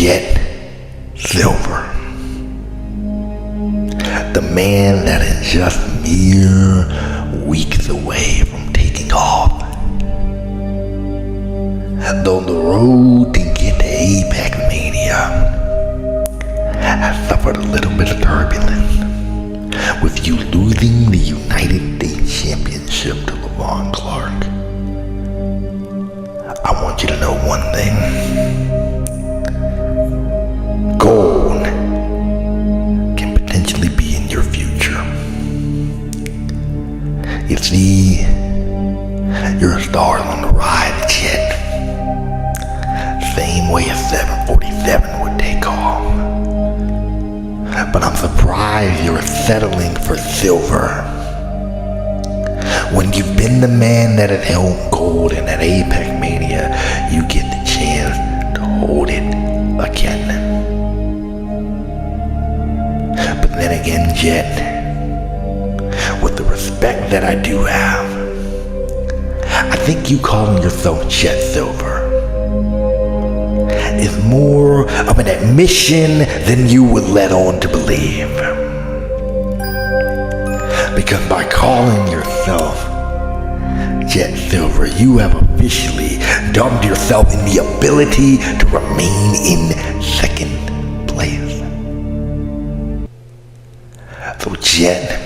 Jet Silver. The man that is just mere weeks away from taking off. Though the road to get to Apex Mania has suffered a little bit of turbulence, with you losing the United States Championship to LeVon Clark. I want you to know one thing. Gold can potentially be in your future. You see, you're a star on the rise, Jet. Same way a 747 would take off. But I'm surprised you're settling for silver. When you've been the man that had held gold in that Apex Mania, you get the chance to hold it again. But then again, Jet, with the respect that I do have, I think you calling yourself Jet Silver is more of an admission than you would let on to believe. Because by calling yourself Jet Silver, you have officially dubbed yourself in the ability to remain in second place. So Jet,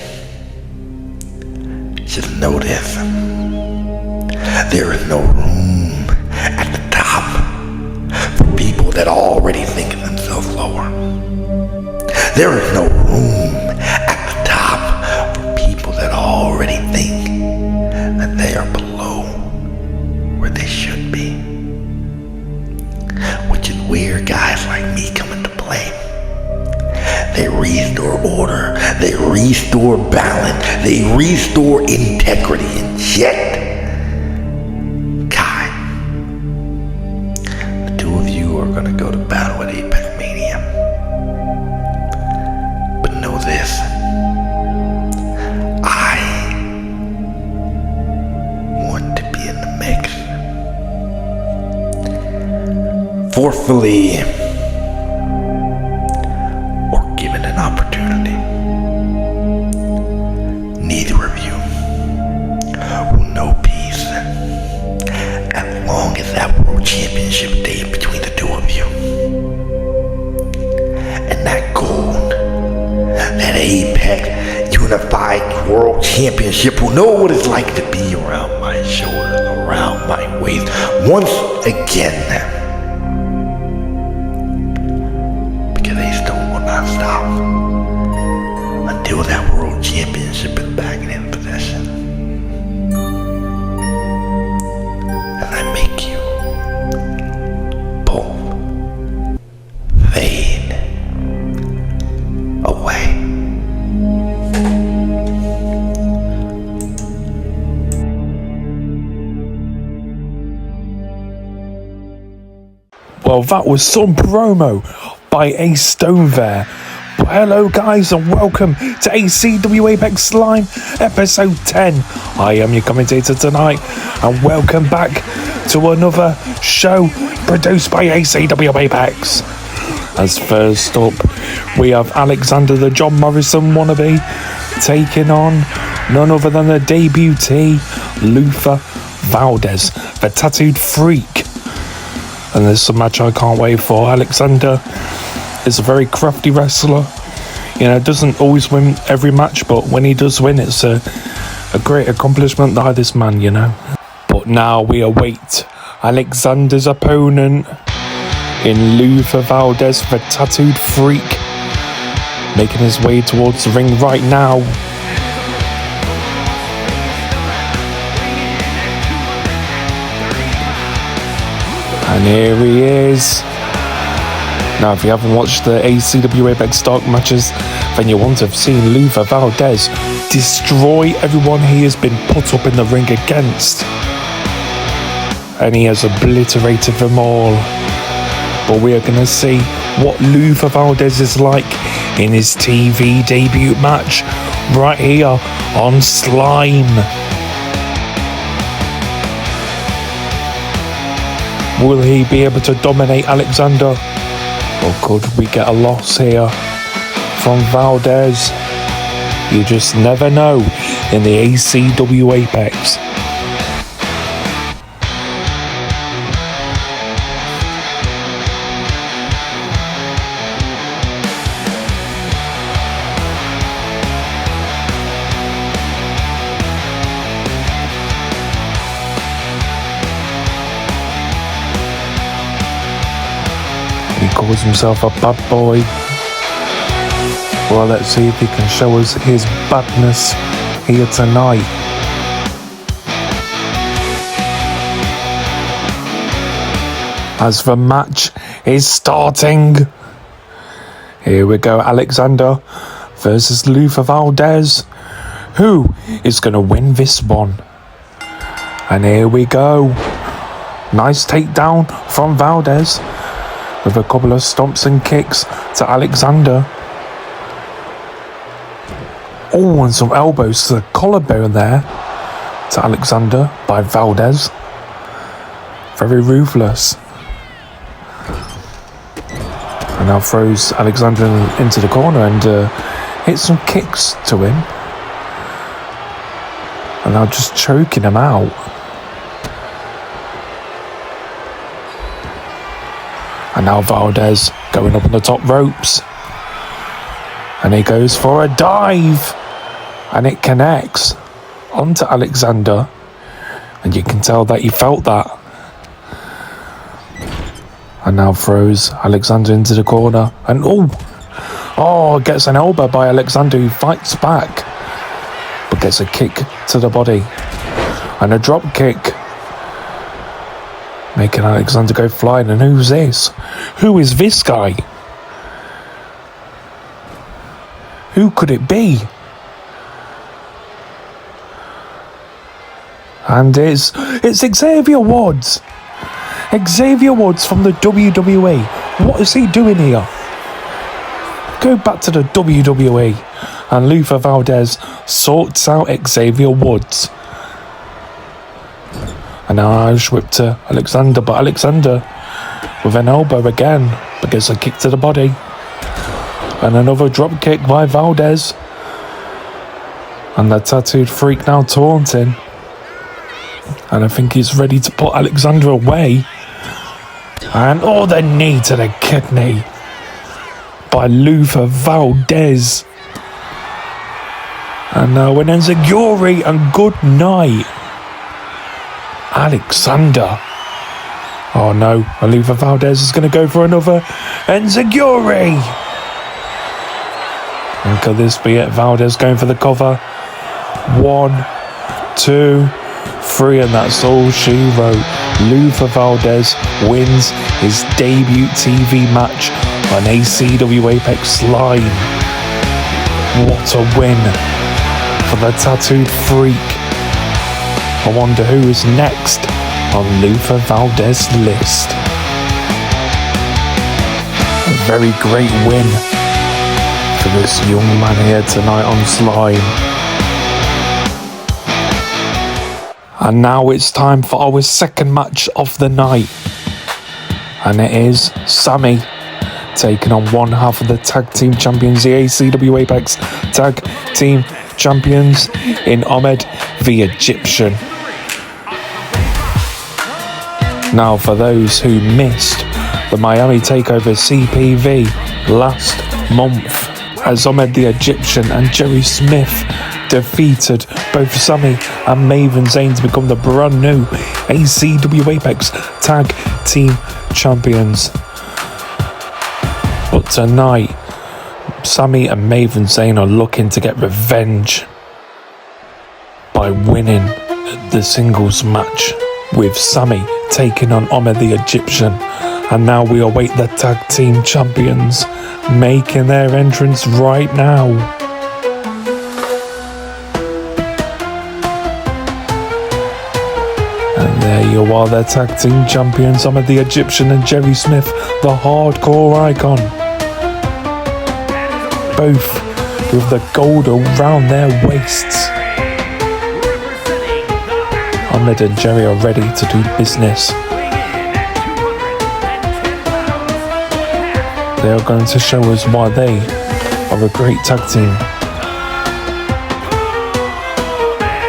just know this. There is no room at the top for people that already think of themselves lower. There is no room at the top for people that already think that they are below where they should be. Which is where guys like me come into play. They restore order, they restore balance, they restore integrity, and Jet, gonna go to battle at Apex Mania. But know this. I want to be in the mix. Forcefully or given an opportunity. Neither of you will know peace as long as that World Championship day between the two of you. And that gold, that Apex Unified World Championship will know what it's like to be around my shoulder, around my waist, once again. Because they still will not stop until that World Championship is back in possession. And I make you fade away. Well, that was some promo by A Stone there. Well, hello guys and welcome to ACW Apex Live episode 10. I am your commentator tonight and welcome back to another show produced by ACW Apex. As first up, we have Alexxander the John Morrison wannabe taking on none other than the debutee Luther Valdez, the tattooed freak. And there's a match I can't wait for. Alexxander is a very crafty wrestler. You know, doesn't always win every match, but when he does win, it's a great accomplishment by this man, you know. But now we await Alexxander's opponent in Luther Valdez, the tattooed freak, making his way towards the ring right now. And here he is. Now, if you haven't watched the ACW Apex Dark matches, then you won't have seen Luther Valdez destroy everyone he has been put up in the ring against. And he has obliterated them all. But we are going to see what Luther Valdez is like in his TV debut match right here on Slime. Will he be able to dominate Alexxander? Or could we get a loss here from Valdez? You just never know in the ACW Apex. He calls himself a bad boy. Well, let's see if he can show us his badness here tonight. As the match is starting, here we go, Alexxander versus Valdez. Who is going to win this one? And here we go. Nice takedown from Valdez with a couple of stomps and kicks to Alexxander. Oh, and some elbows to the collarbone there to Alexxander by Valdez. Very ruthless. And now throws Alexxander into the corner and hits some kicks to him. And now just choking him out. And now Valdez going up on the top ropes. And he goes for a dive. And it connects onto Alexxander. And you can tell that he felt that. And now throws Alexxander into the corner. And gets an elbow by Alexxander, who fights back. But gets a kick to the body. And a drop kick. Making Alexxander go flying. And who's this? Who is this guy? Who could it be? And it's Xavier Woods. Xavier Woods from the WWE. What is he doing here? Go back to the WWE. And Valdez sorts out Xavier Woods. And now Irish whip to Alexxander, but Alexxander with an elbow again, but gets a kick to the body. And another drop kick by Valdez. And the tattooed freak now taunting. And I think he's ready to put Alexxander away. And the knee to the kidney by Valdez. And now an enziguri and good night. Alexxander. Oh no, Valdez is going to go for another enziguri. And could this be it? Valdez going for the cover. 1, 2, 3, and that's all she wrote. Valdez wins his debut TV match on ACW Apex Live. What a win for the tattooed freak. I wonder who is next on Valdez's list. A very great win for this young man here tonight on Slime. And now it's time for our second match of the night. And it is Sami taking on one half of the tag team champions, the ACW Apex tag team champions, in Ahmed the Egyptian. Now, for those who missed the Miami Takeover CPV last month, as Ahmed the Egyptian and Jerry Smith defeated both Sami and Maven Zayne to become the brand new ACW Apex Tag Team Champions. But tonight, Sami and Maven Zayne are looking to get revenge by winning the singles match, with Sami taking on Ahmed the Egyptian. And now we await the tag team champions making their entrance right now. And there you are, their tag team champions, Ahmed the Egyptian and Jerry Smith, the hardcore icon. Both with the gold around their waists. Ahmed and Jerry are ready to do business. They are going to show us why they are a great tag team.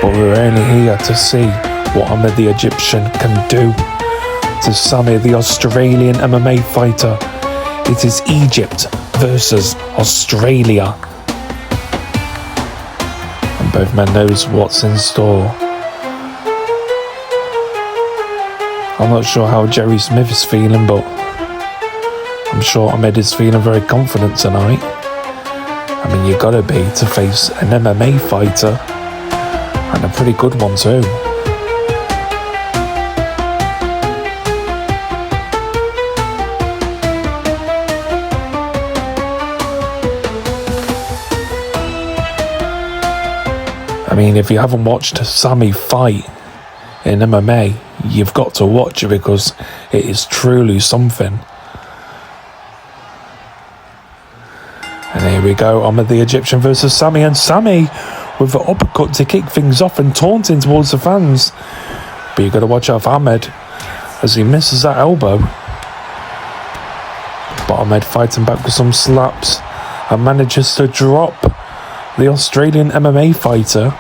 But we're only here to see what Ahmed the Egyptian can do to Sami the Australian MMA fighter. It is Egypt versus Australia. And both men knows what's in store. I'm not sure how Jerry Smith is feeling, but I'm sure Ahmed is feeling very confident tonight. I mean, you gotta be to face an MMA fighter, and a pretty good one too. I mean, if you haven't watched Sami fight in MMA, you've got to watch it because it is truly something. And here we go, Ahmed the Egyptian versus Sami, and Sami with the uppercut to kick things off and taunting towards the fans. But you got to watch out for Ahmed as he misses that elbow. But Ahmed fighting back with some slaps and manages to drop the Australian MMA fighter,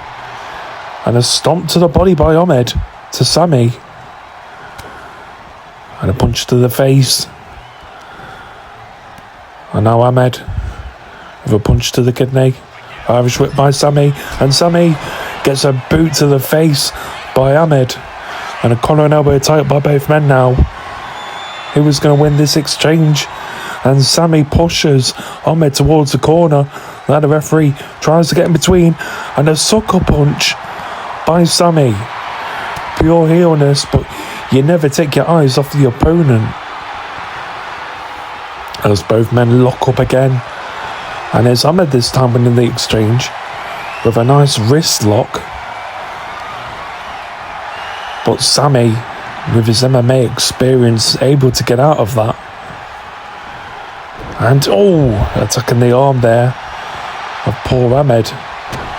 and a stomp to the body by Ahmed to Sami, and a punch to the face. And now Ahmed with a punch to the kidney. Irish whip by Sami, and Sami gets a boot to the face by Ahmed, and a collar and elbow tight by both men now. Who was going to win this exchange? And Sami pushes Ahmed towards the corner. Now the referee tries to get in between, and a sucker punch by Sami. Pure heelness, but you never take your eyes off the opponent. As both men lock up again. And it's Ahmed this time winning the exchange with a nice wrist lock. But Sami, with his MMA experience, able to get out of that. And attacking the arm there of poor Ahmed.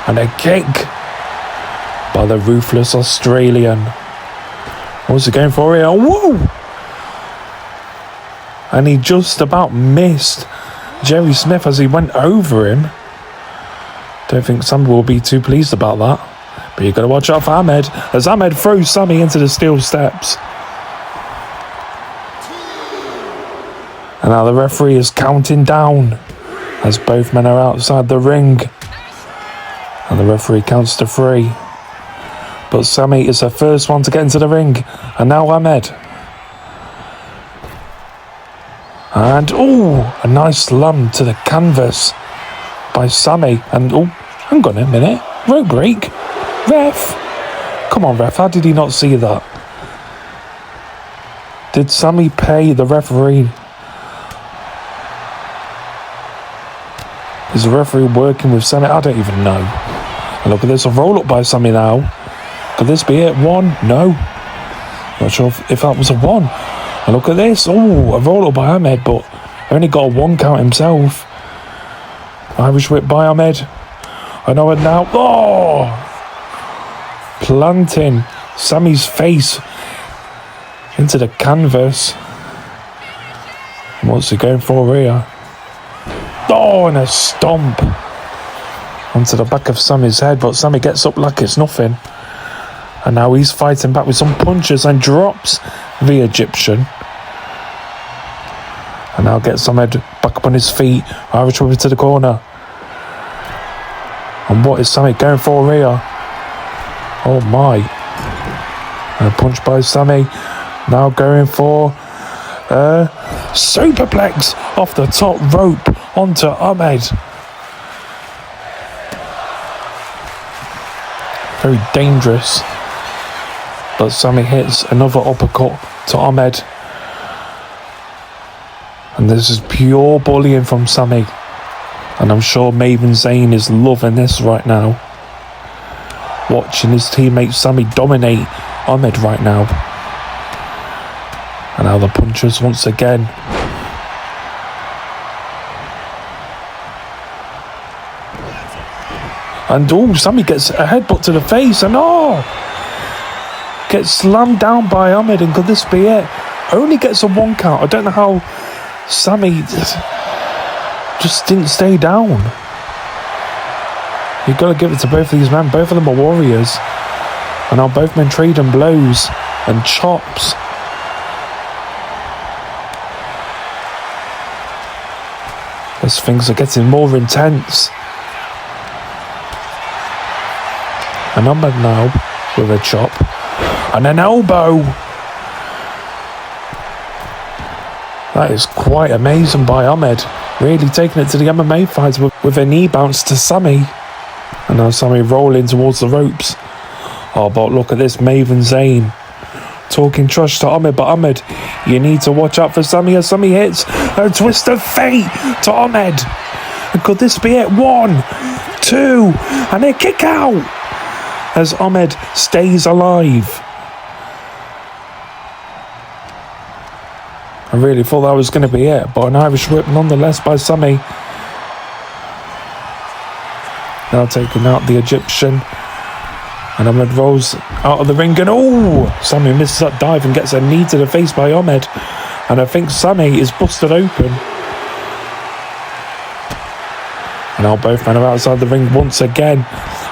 And a kick by the ruthless Australian. What's he going for here? Whoa! And he just about missed Jerry Smith as he went over him. Don't think Sami will be too pleased about that. But you've got to watch out for Ahmed as Ahmed throws Sami into the steel steps. And now the referee is counting down as both men are outside the ring. And the referee counts to 3. But Sami is the first one to get into the ring. And now Ahmed. And a nice slam to the canvas by Sami. And hang on a minute. Rope break. Ref. Come on, ref. How did he not see that? Did Sami pay the referee? Is the referee working with Sami? I don't even know. And look at this. A roll up by Sami now. Could this be it? 1? No. Not sure if that was a 1. And look at this. A roll up by Ahmed, but only got a 1 count himself. Irish whip by Ahmed. I know it now. Planting Sami's face into the canvas. What's he going for here? And a stomp onto the back of Sami's head, but Sami gets up like it's nothing. And now he's fighting back with some punches and drops the Egyptian. And now gets Ahmed back up on his feet. Irish whip to the corner. And what is Sami going for here? Oh my. And a punch by Sami. Now going for superplex off the top rope onto Ahmed. Very dangerous. But Sami hits another uppercut to Ahmed. And this is pure bullying from Sami. And I'm sure Maven Zayne is loving this right now. Watching his teammate Sami dominate Ahmed right now. And now the punches once again. And Sami gets a headbutt to the face and gets slammed down by Ahmed, and could this be it? Only gets a 1 count. I don't know how Sami just didn't stay down. You've got to give it to both of these men. Both of them are warriors. And now both men trading blows and chops. As things are getting more intense. And Ahmed now with a chop and an elbow. That is quite amazing by Ahmed. Really taking it to the MMA fights with a knee bounce to Sami. And now Sami rolling towards the ropes. Oh, but look at this, Maven Zayne talking trash to Ahmed. But Ahmed, you need to watch out for Sami as Sami hits a twist of fate to Ahmed. And could this be it? 1, 2, and a kick out as Ahmed stays alive. I really thought that was going to be it, but an Irish whip nonetheless by Sami. Now taking out the Egyptian. And Ahmed rolls out of the ring and Sami misses that dive and gets a knee to the face by Ahmed. And I think Sami is busted open. And now both men are outside the ring once again.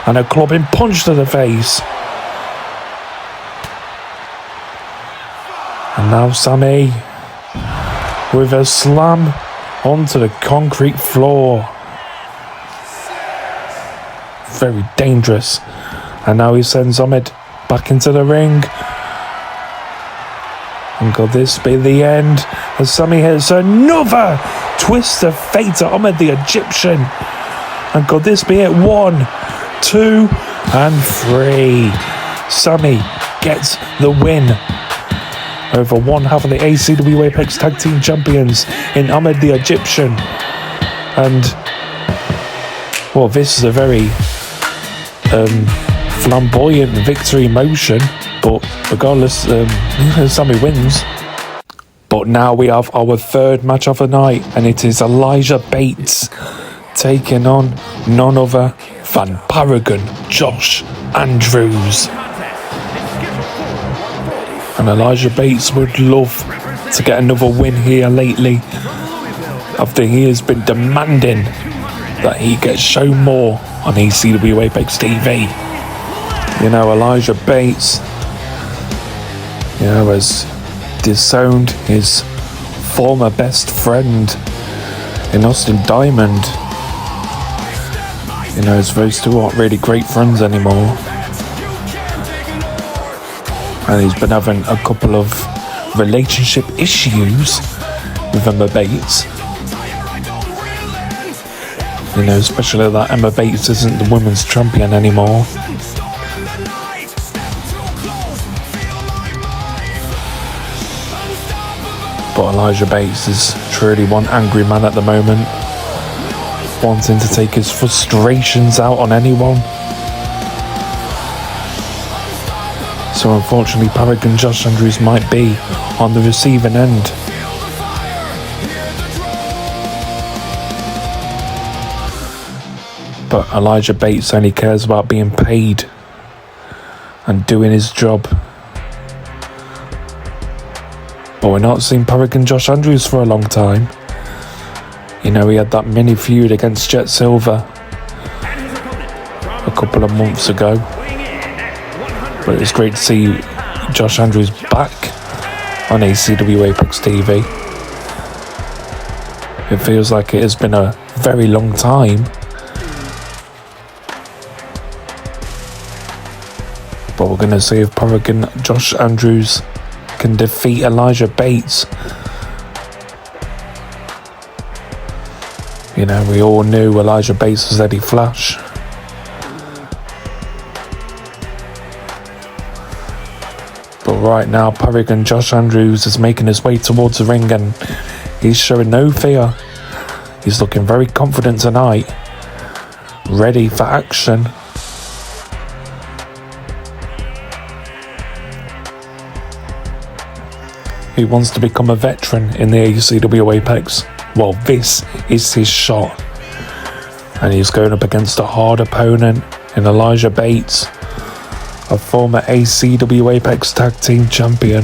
And a clubbing punch to the face. And now Sami with a slam onto the concrete floor. Very dangerous. And now he sends Ahmed back into the ring. And could this be the end? As Sami hits another twist of fate to Ahmed the Egyptian. And could this be it? 1, 2, and 3. Sami gets the win over one half of the ACW Apex Tag Team Champions in Ahmed the Egyptian. And, well, this is a very flamboyant victory motion, but regardless, Sami wins. But now we have our third match of the night, and it is Elijah Bates taking on none other than Paragon Josh Andrews. And Elijah Bates would love to get another win here lately, after he has been demanding that he gets shown more on ACW Apex TV. You know, Elijah Bates, you know, has disowned his former best friend in Austin Diamond. You know, those two aren't really great friends anymore. And he's been having a couple of relationship issues with Emma Bates. You know, especially that Emma Bates isn't the women's champion anymore. But Elijah Bates is truly one angry man at the moment, wanting to take his frustrations out on anyone. So unfortunately, Paragon Josh Andrews might be on the receiving end. But Elijah Bates only cares about being paid and doing his job. But we're not seeing Paragon Josh Andrews for a long time. You know, he had that mini feud against Jet Silver a couple of months ago. But it's great to see Josh Andrews back on ACW Apex TV. It feels like it has been a very long time. But we're going to see if Paragon Josh Andrews can defeat Elijah Bates. You know, we all knew Elijah Bates was Eddie Flash. But right now, Paragon Josh Andrews is making his way towards the ring and he's showing no fear. He's looking very confident tonight, ready for action. He wants to become a veteran in the ACW Apex. Well, this is his shot. And he's going up against a hard opponent in Elijah Bates, a former ACW Apex Tag Team Champion.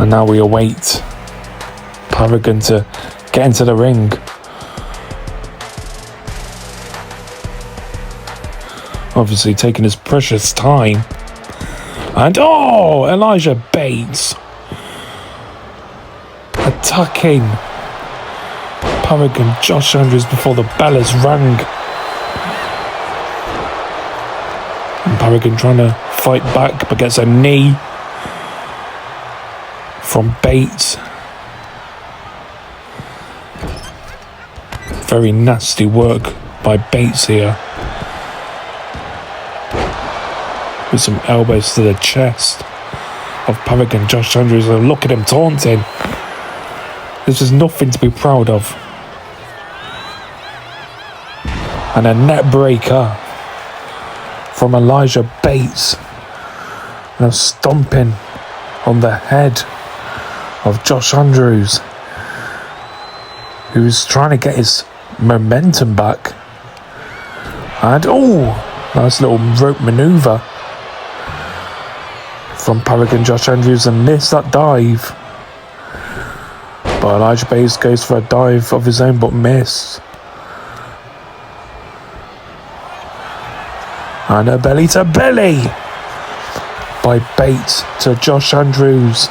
And now we await Paragon to get into the ring. Obviously taking his precious time. And Elijah Bates attacking Paragon Josh Andrews before the bell has rang. And Paragon trying to fight back but gets a knee from Bates. Very nasty work by Bates here. With some elbows to the chest of Paragon Josh Andrews. And look at him taunting. This is nothing to be proud of. And a net breaker from Elijah Bates. Now stomping on the head of Josh Andrews, who's trying to get his momentum back. And nice little rope maneuver from Paragon Josh Andrews, and missed that dive. But Elijah Bates goes for a dive of his own but missed. And a belly to belly by Bates to Josh Andrews.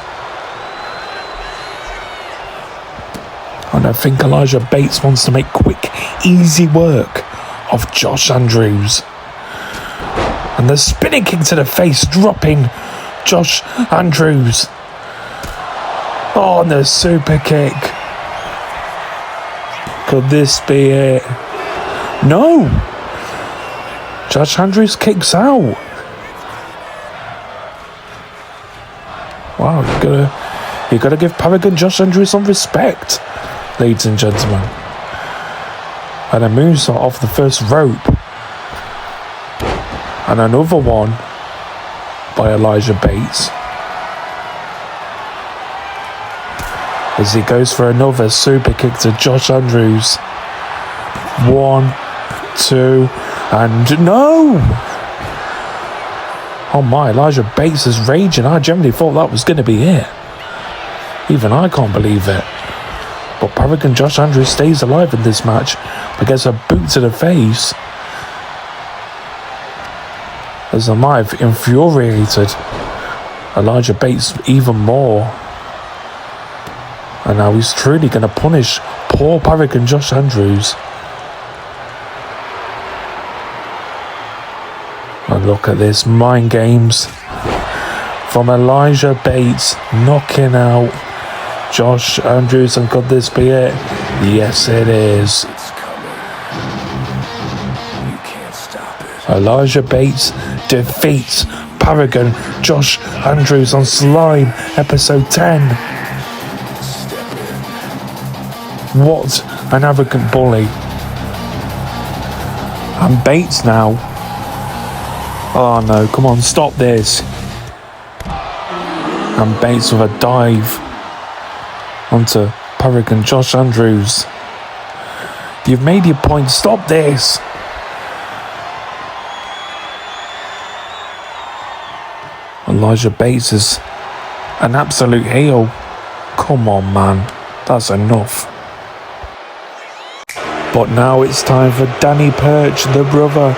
And I think Elijah Bates wants to make quick, easy work of Josh Andrews. And the spinning kick to the face, dropping Josh Andrews. And the super kick. Could this be it? No! Josh Andrews kicks out. Wow, you gotta give Paragon Josh Andrews some respect, ladies and gentlemen. And a moonsault off the first rope. And another one by Elijah Bates. As he goes for another super kick to Josh Andrews. 1, 2, and no! Oh my, Elijah Bates is raging. I generally thought that was going to be it. Even I can't believe it. But Paragon Josh Andrews stays alive in this match, but gets a boot to the face. As I might have infuriated Elijah Bates even more. And now he's truly going to punish poor Paragon Josh Andrews. And look at this, mind games from Elijah Bates, knocking out Josh Andrews. And could this be it? Yes, it is. Elijah Bates defeats Paragon Josh Andrews on Slime episode 10. What an arrogant bully. And Bates now. Oh no, come on, stop this. And Bates with a dive onto Paragon Josh Andrews. You've made your point, stop this. Elijah Bates is an absolute heel. Come on, man, that's enough. But now it's time for Danny Perch, the brother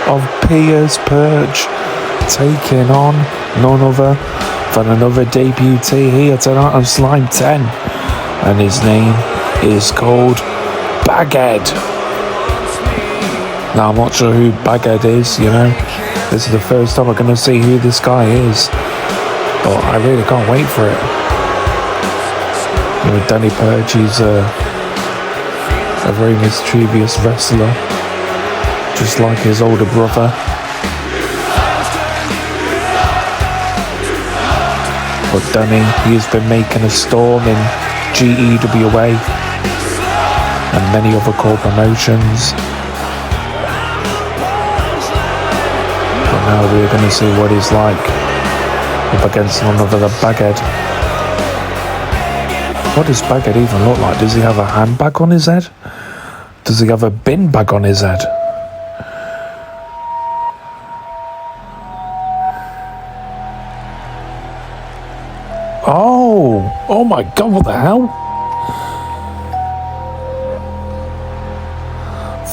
of Piers Perch, taking on none other than another debutee here tonight on Slime 10. And his name is called Baghead. Now, I'm not sure who Baghead is, you know. This is the first time I'm going to see who this guy is. But I really can't wait for it. You know, Danny Perch, he's a very mischievous wrestler, just like his older brother. But Danny, he has been making a storm in GEWA and many other core promotions. But now we're going to see what he's like up against none other than Baghead. What does Baghead even look like? Does he have a handbag on his head? Does he have a bin bag on his head? Oh! Oh my god, what the hell?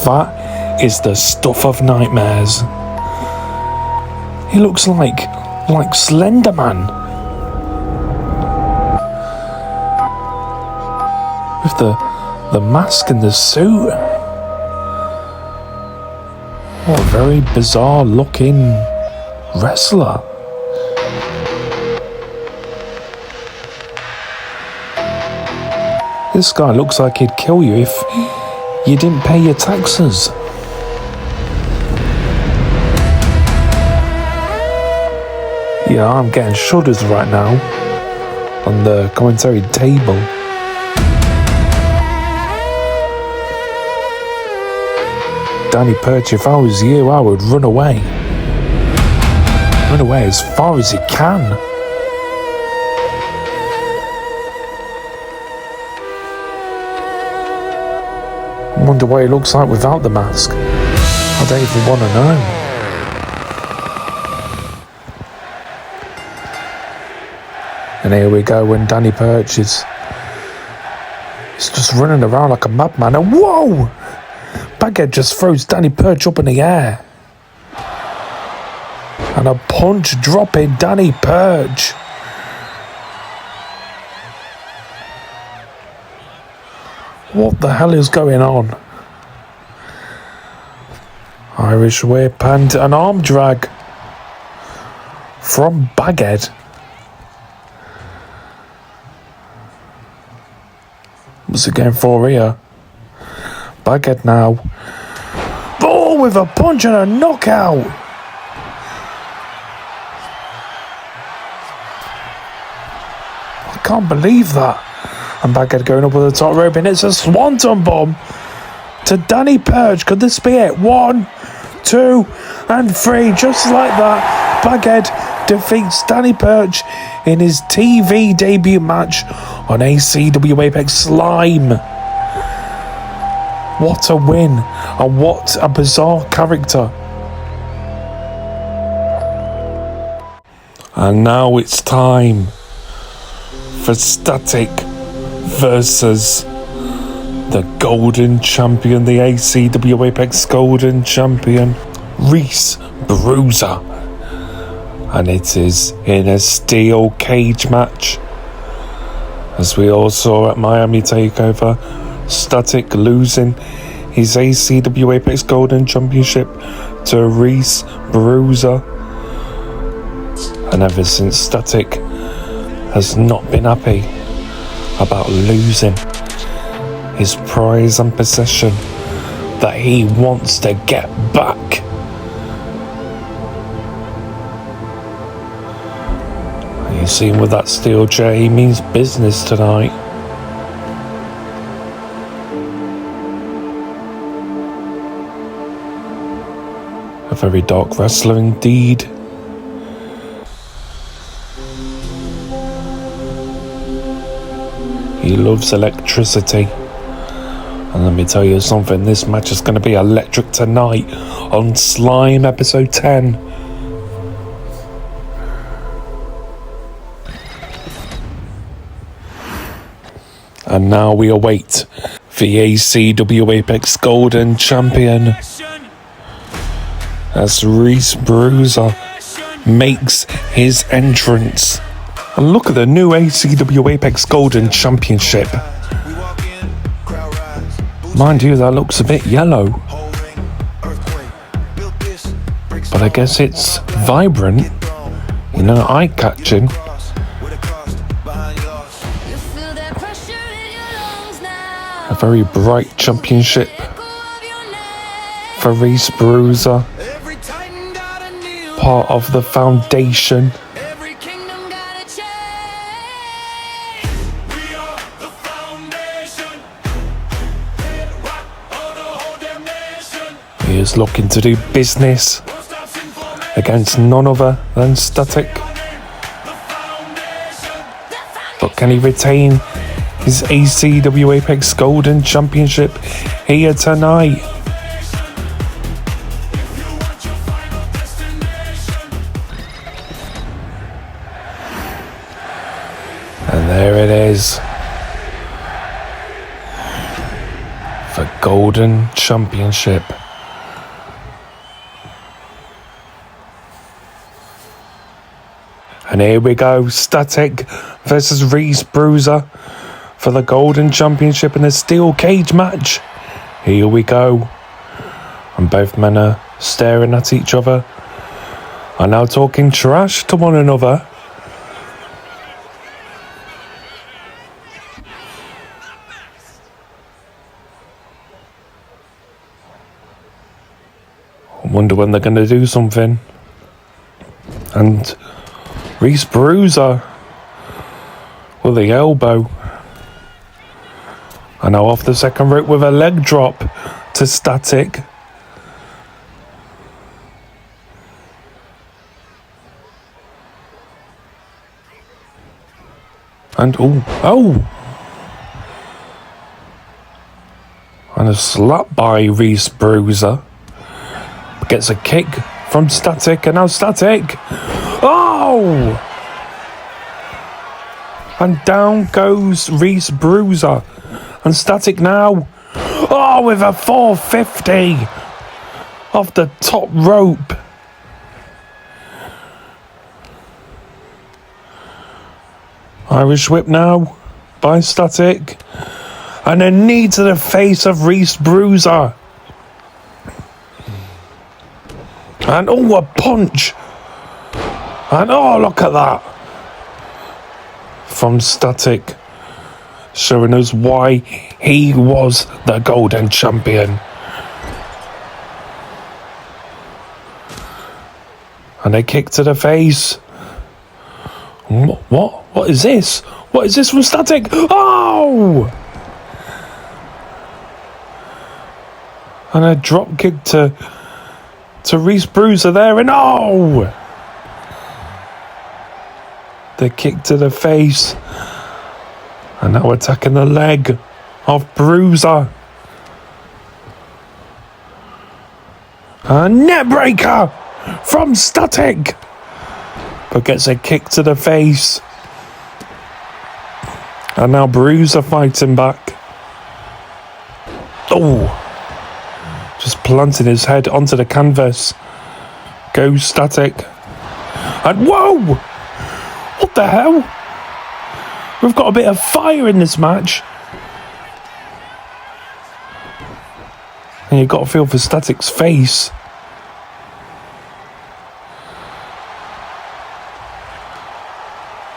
That is the stuff of nightmares. He looks like Slender Man. With the mask and the suit. What a very bizarre looking wrestler. This guy looks like he'd kill you if you didn't pay your taxes. Yeah, I'm getting shudders right now on the commentary table. Danny Perch, if I was you, I would run away. Run away as far as you can. I wonder what he looks like without the mask. I don't even want to know. And here we go when Danny Perch is just running around like a madman. And whoa! Baghead just throws Danny Perch up in the air. And a punch dropping Danny Perch. What the hell is going on? Irish whip and an arm drag from Baghead. What's it going for here? Baghead now. Oh, with a punch and a knockout. I can't believe that. And Baghead going up with the top rope, and it's a swanton bomb to Danny Perch. Could this be it? 1, 2, and 3. Just like that, Baghead defeats Danny Perch in his TV debut match on ACW Apex Slime. What a win, and what a bizarre character. And now it's time for Static versus the Golden Champion, the ACW Apex Golden Champion, Reese Bruiser. And it is in a steel cage match. As we all saw at Miami Takeover, Static losing his ACW Apex Golden Championship to Reese Bruiser. And ever since, Static has not been happy about losing his prize and possession that he wants to get back. And you see him with that steel chair, he means business tonight. A very dark wrestler indeed. He loves electricity. And let me tell you something, this match is going to be electric tonight on Slime episode 10. And now we await the ACW Apex Golden Champion as Reese Bruiser makes his entrance. And look at the new ACW Apex Golden Championship. Mind you, that looks a bit yellow. But I guess it's vibrant, you know, eye-catching. A very bright championship for Reese Bruiser. Part of the foundation. He is looking to do business against none other than Static. But can he retain his ACW Apex Golden Championship here tonight? And there it guys. The Golden Championship. And here we go, Static versus Reese Bruiser for the Golden Championship in a steel cage match. Here we go. And both men are staring at each other, are now talking trash to one another. I wonder when they're going to do something. And Reese Bruiser with the elbow. And now off the second rope with a leg drop to Static. And oh! And a slap by Reese Bruiser. Gets a kick from Static, and now Static. Oh! And down goes Reese Bruiser. And Static now. Oh, with a 450 off the top rope. Irish whip now by Static. And a knee to the face of Reese Bruiser. And oh, a punch. And oh, look at that. From Static. Showing us why he was the Golden Champion. And a kick to the face. What is this? What is this from Static? Oh! And a drop kick to Reese Bruiser there, and oh! The kick to the face. And now attacking the leg of Bruiser. A net breaker from Static. But gets a kick to the face. And now Bruiser fighting back. Oh! Just planting his head onto the canvas. Goes Static. And whoa! What the hell? We've got a bit of fire in this match. And you've got to feel for Static's face.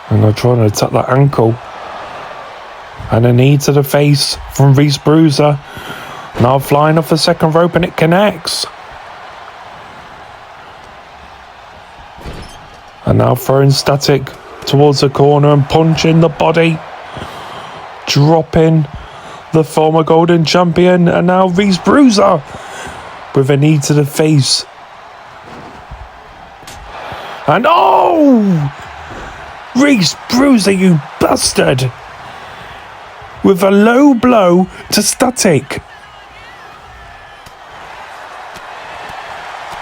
And they're trying to attack that ankle. And a knee to the face from Reese Bruiser. Now flying off the second rope, and it connects. And now throwing Static towards the corner and punching the body. Dropping the former Golden Champion. And now Reese Bruiser with a knee to the face. And oh! Reese Bruiser, you bastard! With a low blow to Static.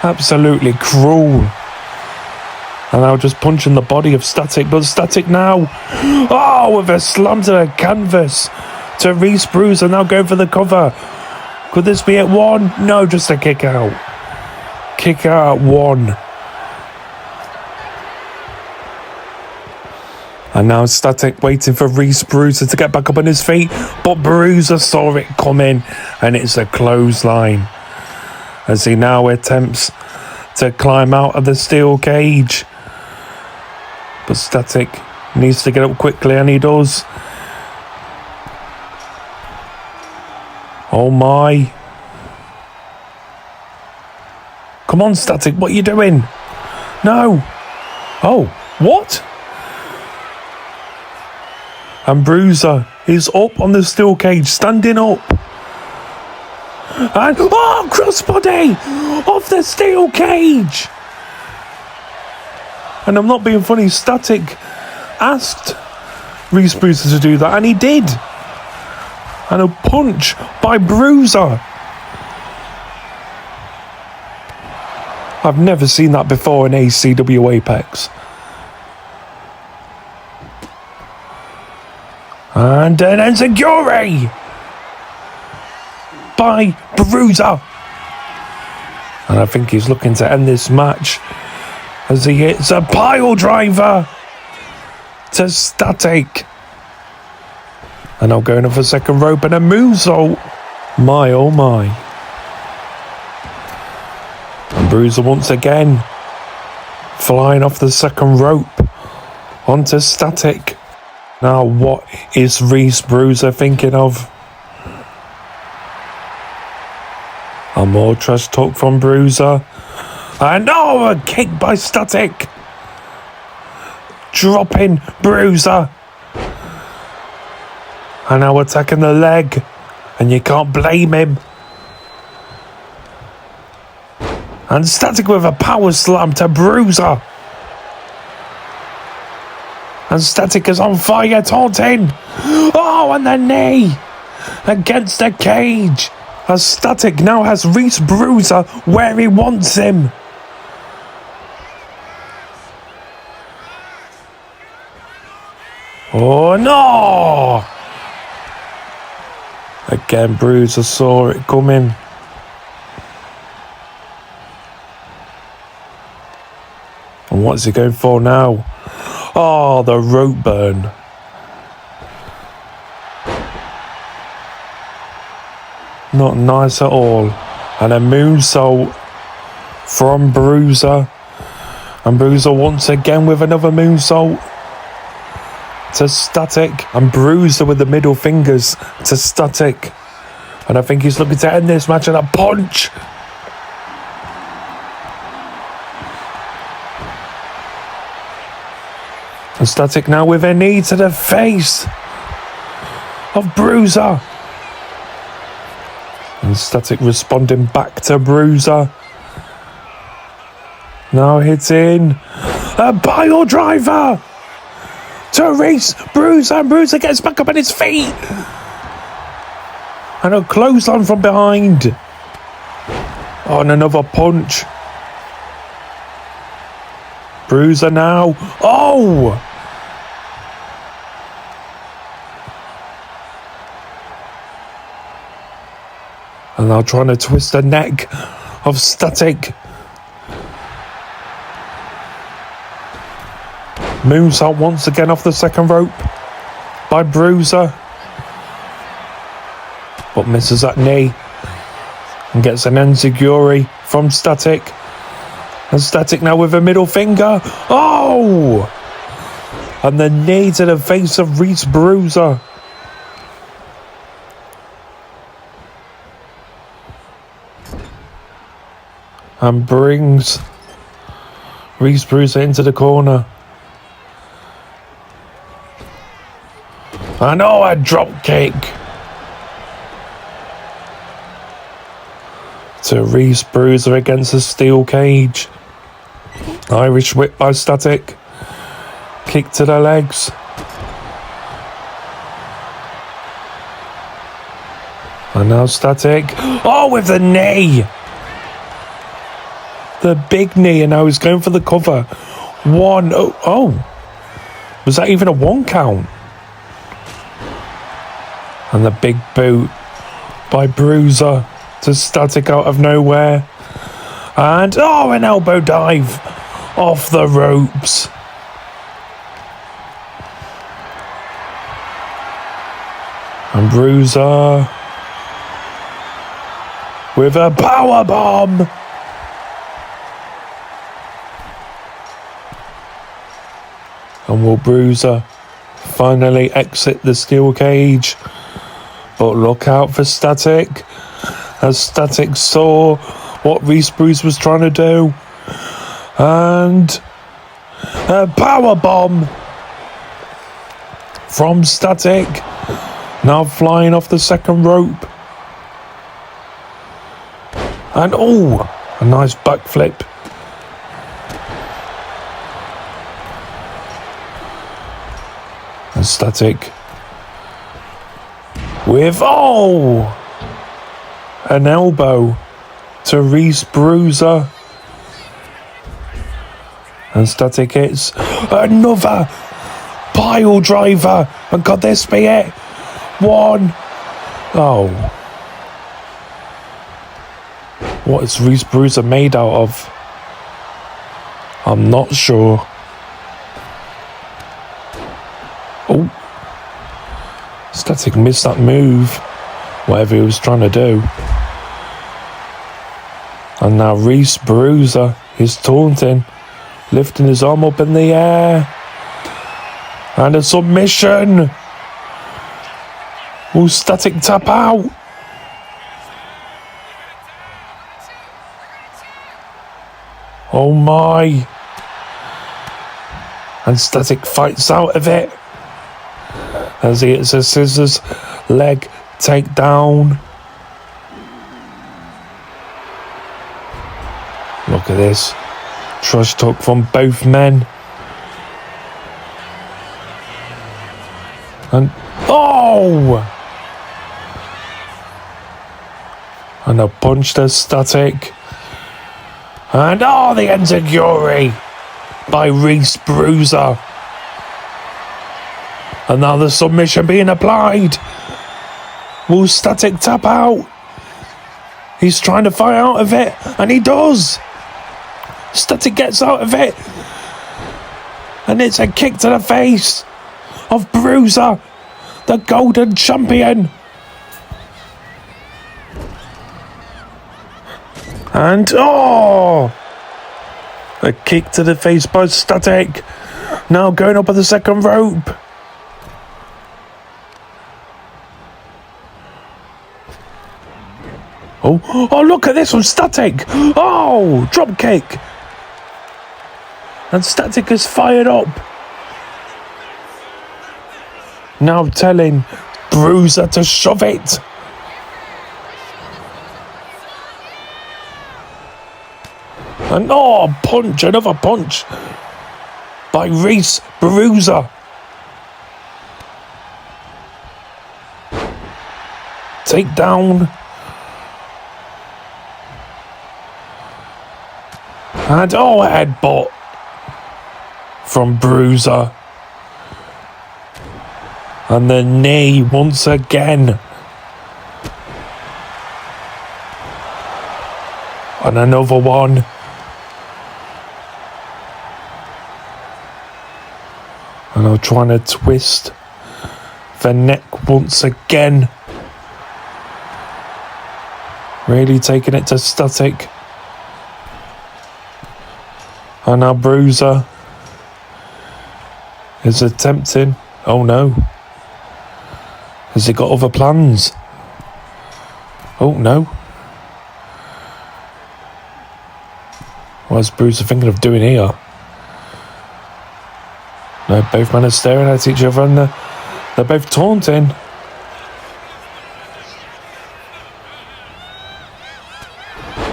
Absolutely cruel. And now just punching the body of Static. But Static now. Oh, with a slam to the canvas. To Reese Bruiser. Now going for the cover. Could this be at one? No, just a kick out. Kick out at one. And now Static waiting for Reese Bruiser to get back up on his feet. But Bruiser saw it coming. And it's a clothesline. As he now attempts to climb out of the steel cage. But Static needs to get up quickly, and he does. Oh my. Come on, Static, what are you doing? No. Oh, what? And Bruiser is up on the steel cage, standing up. And oh, crossbody off the steel cage. And I'm not being funny, Static asked Reese Bruiser to do that, and he did. And a punch by Bruiser. I've never seen that before in ACW Apex. And an enziguri by Bruiser. And I think he's looking to end this match as he hits a pile driver to Static. And now going off a second rope and a moonsault. My oh my. And Bruiser once again flying off the second rope onto Static. Now what is Reese Bruiser thinking of? And more trash talk from Bruiser. And oh, a kick by Static. Dropping Bruiser. And now attacking the leg. And you can't blame him. And Static with a power slam to Bruiser. And Static is on fire, taunting. Oh, and the knee against the cage. As Static now has Reese Bruiser where he wants him. Oh no! Again, Bruiser saw it coming. And what's he going for now? Oh, the rope burn. Not nice at all. And a moonsault from Bruiser. And Bruiser once again with another moonsault to Static. And Bruiser with the middle fingers to Static. And I think he's looking to end this match with a punch. And Static now with a knee to the face of Bruiser. And Static responding back to Bruiser. Now hitting a pile driver to Reese Bruiser. And Bruiser gets back up on his feet. And a clothesline from behind. Oh, and another punch. Bruiser now. Oh! And now trying to twist the neck of Static. Moonsault once again off the second rope by Bruiser. But misses that knee. And gets an enziguri from Static. And Static now with a middle finger. Oh! And the knee to the face of Reese Bruiser. And brings Reese Bruiser into the corner. And oh, a drop kick to Reese Bruiser against the steel cage. Irish whip by Static. Kick to the legs. And now Static. Oh, with the knee. The big knee, and now he's going for the cover. One. Oh. Was that even a one count? And the big boot by Bruiser to Static out of nowhere. And oh, an elbow dive off the ropes. And Bruiser with a power bomb. And will Bruiser finally exit the steel cage? But look out for Static, as Static saw what Reese Bruiser was trying to do. And a power bomb from Static. Now flying off the second rope. And oh, a nice backflip. And Static with, oh, an elbow to Reese Bruiser. And Static hits another Pile driver. And could this be it? One. Oh. What is Reese Bruiser made out of? I'm not sure. Oh. Static missed that move. Whatever he was trying to do. And now Reese Bruiser is taunting. Lifting his arm up in the air. And a submission. Will Static tap out? Oh my. And Static fights out of it. As he hits a scissors leg takedown. Look at this. Trash talk from both men. And oh! And a punch to Static. And oh, the enziguri by Reese Bruiser. And now the submission being applied. Will Static tap out? He's trying to fight out of it, and he does. Static gets out of it. And it's a kick to the face of Bruiser, the golden champion. And oh! A kick to the face by Static. Now going up at the second rope. Oh, look at this from Static. Oh, drop kick. And Static is fired up. Now telling Bruiser to shove it. And oh, punch, another punch by Reese Bruiser. Take down. And oh, a headbutt from Bruiser. And the knee once again. And another one. And I'm trying to twist the neck once again. Really taking it to Static. And now Bruiser is attempting. Oh no. Has he got other plans? Oh no. What's Bruiser thinking of doing here? No, both men are staring at each other and they're both taunting.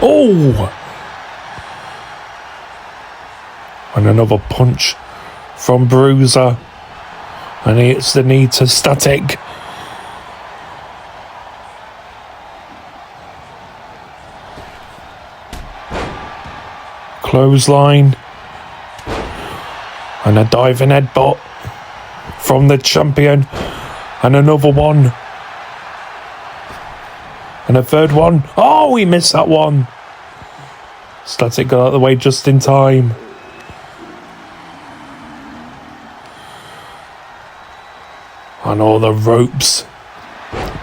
Oh! And another punch from Bruiser. And he hits the knee to Static. Clothesline. And a diving headbutt from the champion. And another one. And a third one. Oh, he missed that one. Static got out of the way just in time. And all the ropes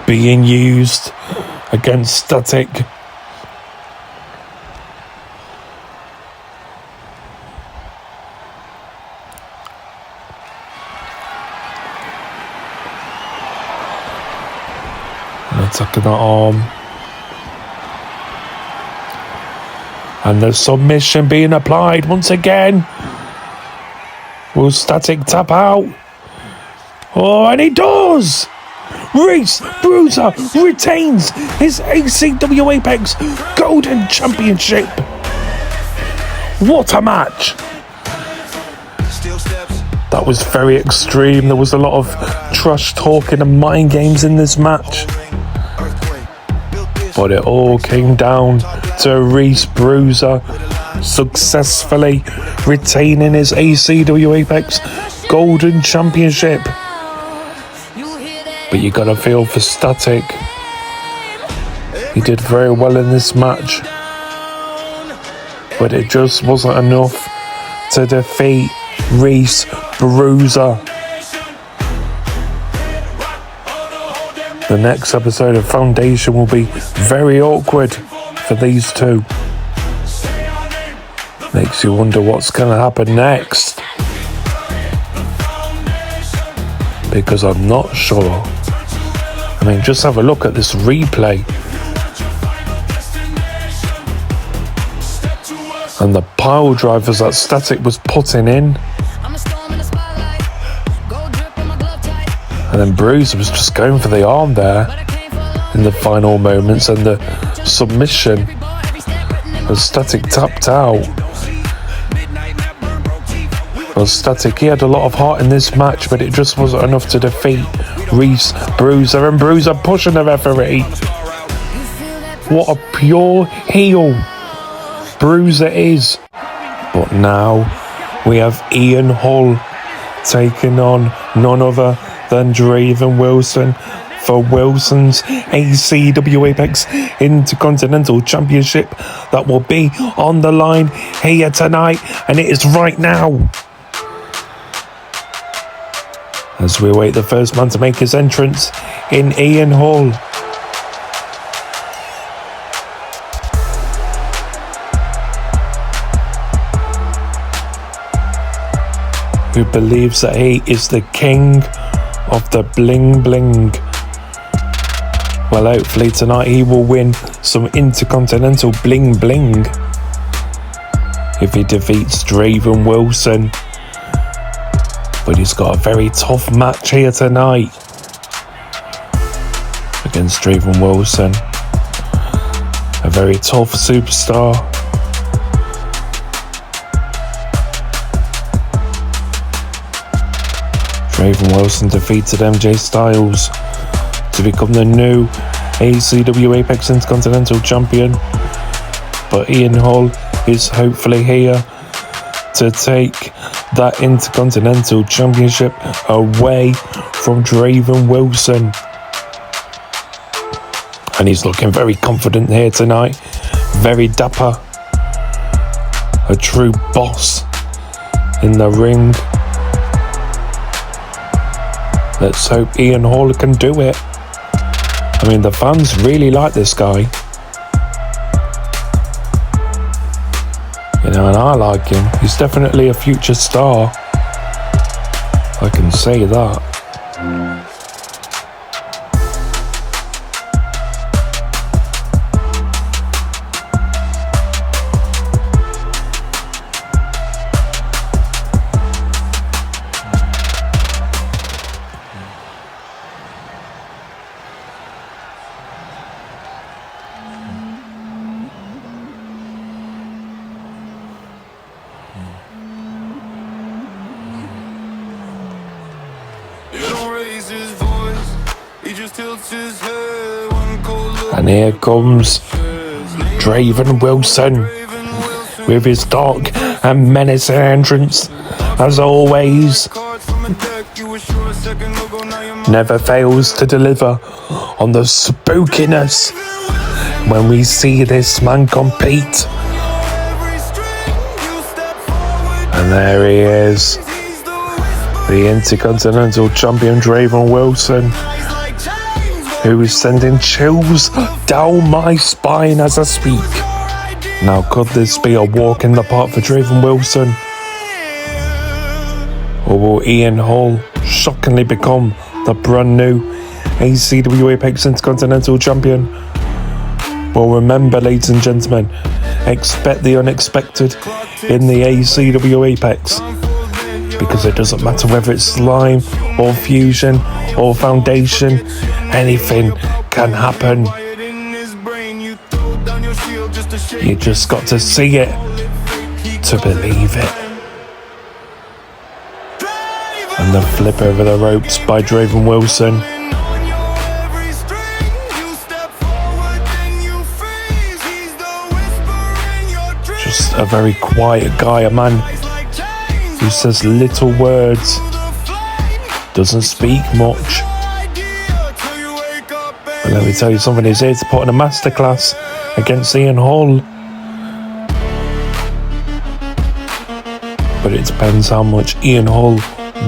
being used against Static. Attacking that arm. And the submission being applied once again. Will Static tap out? Oh, and he does! Reese Bruiser retains his ACW Apex Golden Championship. What a match! That was very extreme. There was a lot of trash talking and mind games in this match. But it all came down to Reese Bruiser successfully retaining his ACW Apex Golden Championship. But you gotta feel for Static. He did very well in this match, but it just wasn't enough to defeat Reese, Bruiser. The next episode of Foundation will be very awkward for these two. Makes you wonder what's going to happen next, because I'm not sure. I mean, just have a look at this replay and the pile drivers that Static was putting in, and then Bruiser was just going for the arm there in the final moments, and the submission as Static tapped out. Well, Static, he had a lot of heart in this match, but it just wasn't enough to defeat Reese, Bruiser, and Bruiser pushing the referee. What a pure heel Bruiser is. But now we have Ian Hull taking on none other than Draven Wilson for Wilson's ACW Apex Intercontinental Championship that will be on the line here tonight, and it is right now. As we await the first man to make his entrance in Ian Hull. Who believes that he is the king of the bling bling. Well, hopefully tonight he will win some Intercontinental bling bling if he defeats Draven Wilson. But he's got a very tough match here tonight against Draven Wilson. A very tough superstar. Draven Wilson defeated MJ Styles to become the new ACW Apex Intercontinental Champion. But Ian Hull is hopefully here to take that Intercontinental Championship away from Draven Wilson. And he's looking very confident here tonight. Very dapper. A true boss in the ring. Let's hope Ian Hull can do it. I mean, the fans really like this guy. You know, and I like him. He's definitely a future star. I can say that. And here comes Draven Wilson with his dark and menacing entrance, as always. Never fails to deliver on the spookiness when we see this man compete. And there he is, the Intercontinental Champion Draven Wilson, who is sending chills down my spine as I speak. Now, could this be a walk in the park for Draven Wilson? Or will Ian Hull shockingly become the brand new ACW Apex Intercontinental Champion? Well, remember, ladies and gentlemen, expect the unexpected in the ACW Apex. Because it doesn't matter whether it's slime or fusion or foundation, anything can happen. You just got to see it to believe it. And the flip over the ropes by Draven Wilson. Just a very quiet guy, a man who says little words Doesn't speak much. But let me tell you something, he's here to put in a masterclass against Ian Hall. But it depends how much Ian Hall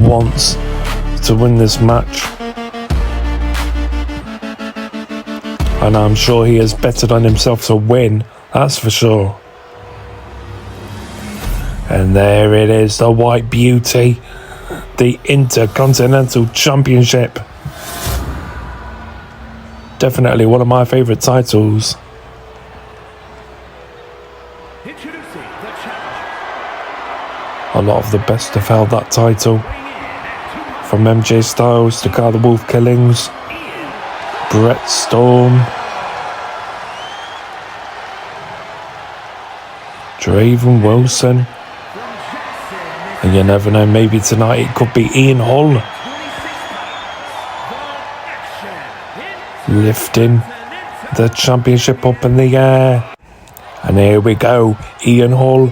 wants to win this match. And I'm sure he has betted on himself to win, that's for sure. And there it is, the White Beauty, the Intercontinental Championship. Definitely one of my favourite titles. A lot of the best have held that title. From MJ Styles to CAW the Wolf Killings, Brett Storm, Draven Wilson. And you never know, maybe tonight it could be Ian Hall lifting the championship up in the air. And here we go, Ian Hall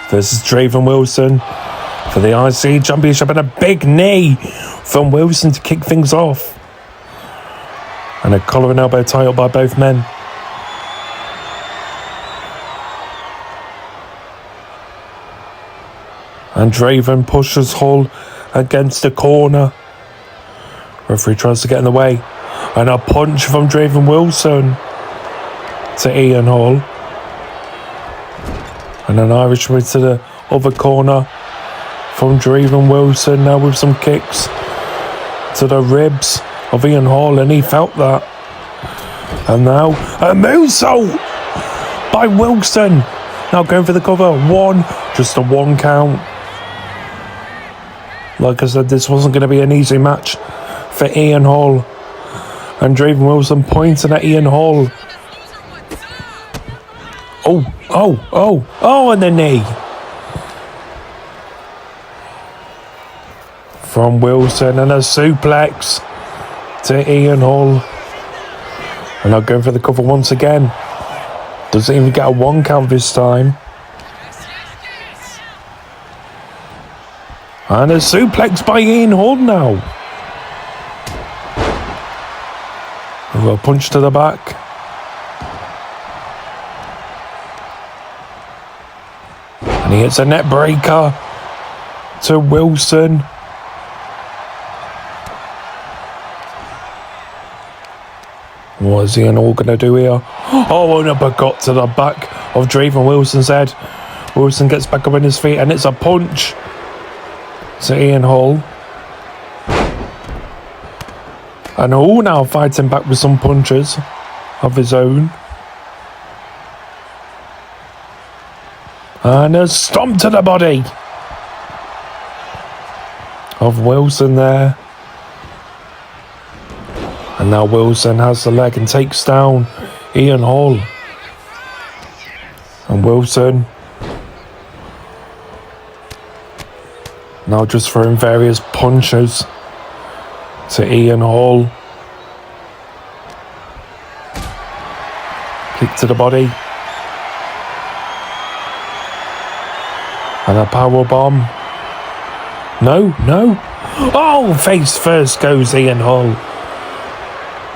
versus Draven Wilson for the IC championship, and a big knee from Wilson to kick things off. And a collar and elbow tie up by both men. And Draven pushes Hall against the corner. Referee tries to get in the way. And a punch from Draven Wilson to Ian Hall. And an Irish whip to the other corner from Draven Wilson, now with some kicks to the ribs of Ian Hall, and he felt that. And now a moonsault by Wilson. Now going for the cover. Just a one count. Like I said, this wasn't going to be an easy match for Ian Hall. And Draven Wilson pointing at Ian Hall. And the knee from Wilson, and a suplex to Ian Hall. And now going for the cover once again. Doesn't even get a one count this time. And a suplex by Ian Hall now. And a punch to the back. And he hits a net breaker to Wilson. What is Ian Hall going to do here? Oh, and a paquette to the back of Draven Wilson's head. Wilson gets back up on his feet, and it's a punch to Ian Hall. And Hall now fighting back with some punches of his own. And a stomp to the body of Wilson there. And now Wilson has the leg and takes down Ian Hall. And Wilson now just throwing various punches to Ian Hall. Kick to the body. And a power bomb. No. Oh, face first goes Ian Hall.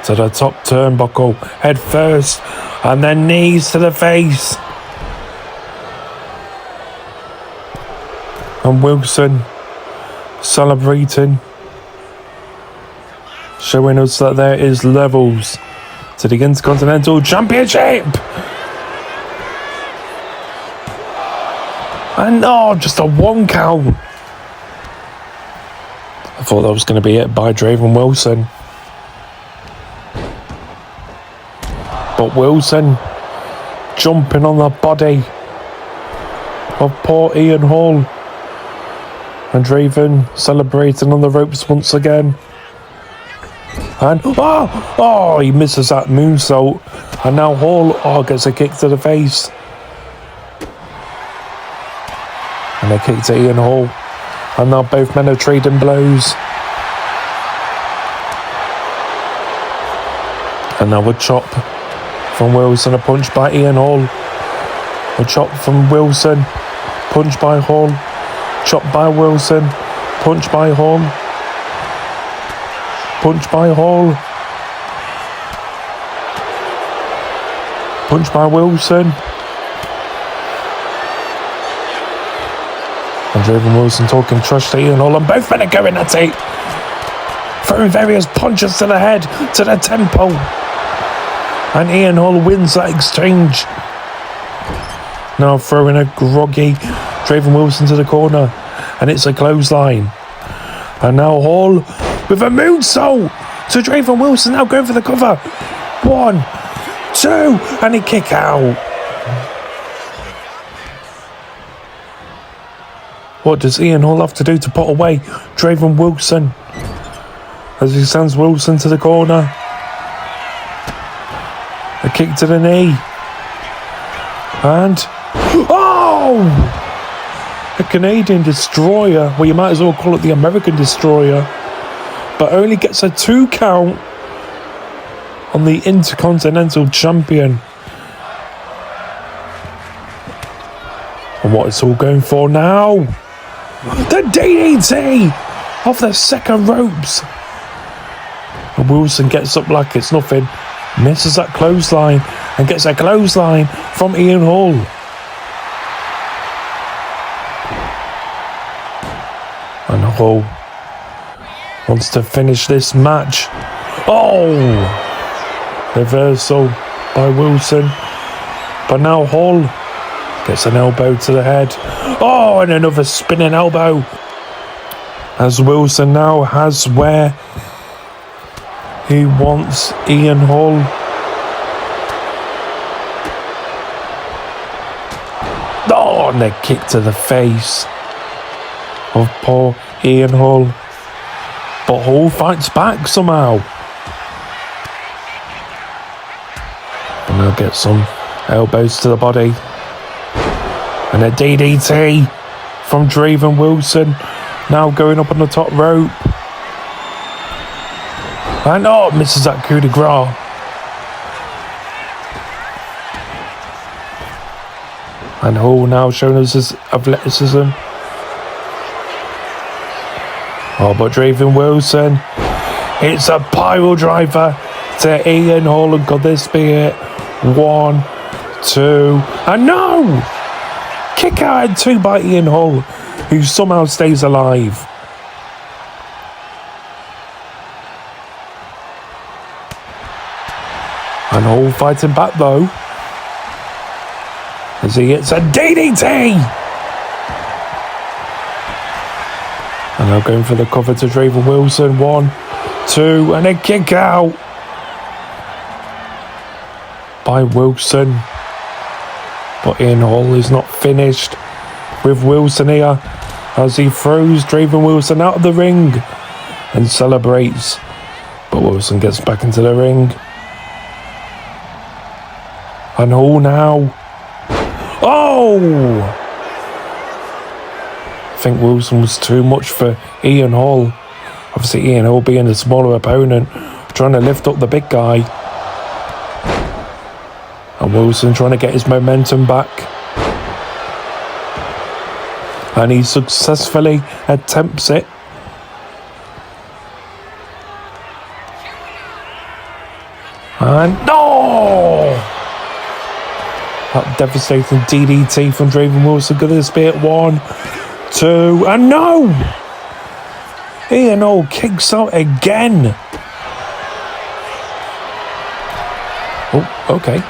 To the top turnbuckle. Head first. And then knees to the face. And Wilson celebrating. Showing us that there is levels to the Intercontinental Championship. And just a one count. I thought that was going to be it by Draven Wilson. But Wilson jumping on the body of poor Ian Hall. And Draven celebrating on the ropes once again. And he misses that moonsault. And now Hall gets a kick to the face. And a kick to Ian Hall. And now both men are trading blows. And now a chop from Wilson, a punch by Ian Hall. A chop from Wilson, punch by Hall. Chop by Wilson, punch by Hall. Punch by Hall. Punch by Wilson. And Draven Wilson talking trash to Ian Hall, and both men are going at it. Throwing various punches to the head, to the temple. And Ian Hall wins that exchange. Now throwing a groggy Draven Wilson to the corner. And it's a clothesline. And now Hall with a moonsault to Draven Wilson, now going for the cover. 1, 2, and a kick out. What does Ian Hall have to do to put away Draven Wilson? As he sends Wilson to the corner. A kick to the knee. And... oh! A Canadian destroyer. Well, you might as well call it the American destroyer. But only gets a 2 count on the Intercontinental champion. And what it's all going for now? The DDT off the second ropes. And Wilson gets up like it's nothing. Misses that clothesline and gets a clothesline from Ian Hall. And Hall wants to finish this match. Oh! Reversal by Wilson. But now Hall gets an elbow to the head. Oh, and another spinning elbow. As Wilson now has where he wants Ian Hall. Oh, and a kick to the face of poor Ian Hall. But Hall fights back somehow. And he'll get some elbows to the body. And a DDT from Draven Wilson. Now going up on the top rope. And oh, misses that coup de grace. And Hall now showing us his athleticism. Oh, but Draven Wilson. It's a pile driver to Ian Hall. And could this be it? 1, 2, and no! Kick out at 2 by Ian Hall, who somehow stays alive. And Hall fighting back though, as he hits a DDT. And now going for the cover to Draven Wilson. 1, 2, and a kick out by Wilson. But Ian Hall is not finished with Wilson here, as he throws Draven Wilson out of the ring and celebrates. But Wilson gets back into the ring. And Hall now. Oh! I think Wilson was too much for Ian Hall. Obviously Ian Hall being the smaller opponent, trying to lift up the big guy. And Wilson trying to get his momentum back. And he successfully attempts it. And no! That devastating DDT from Draven Wilson. Could this be at 1, 2, and no! Ian Hall kicks out again. Oh, okay.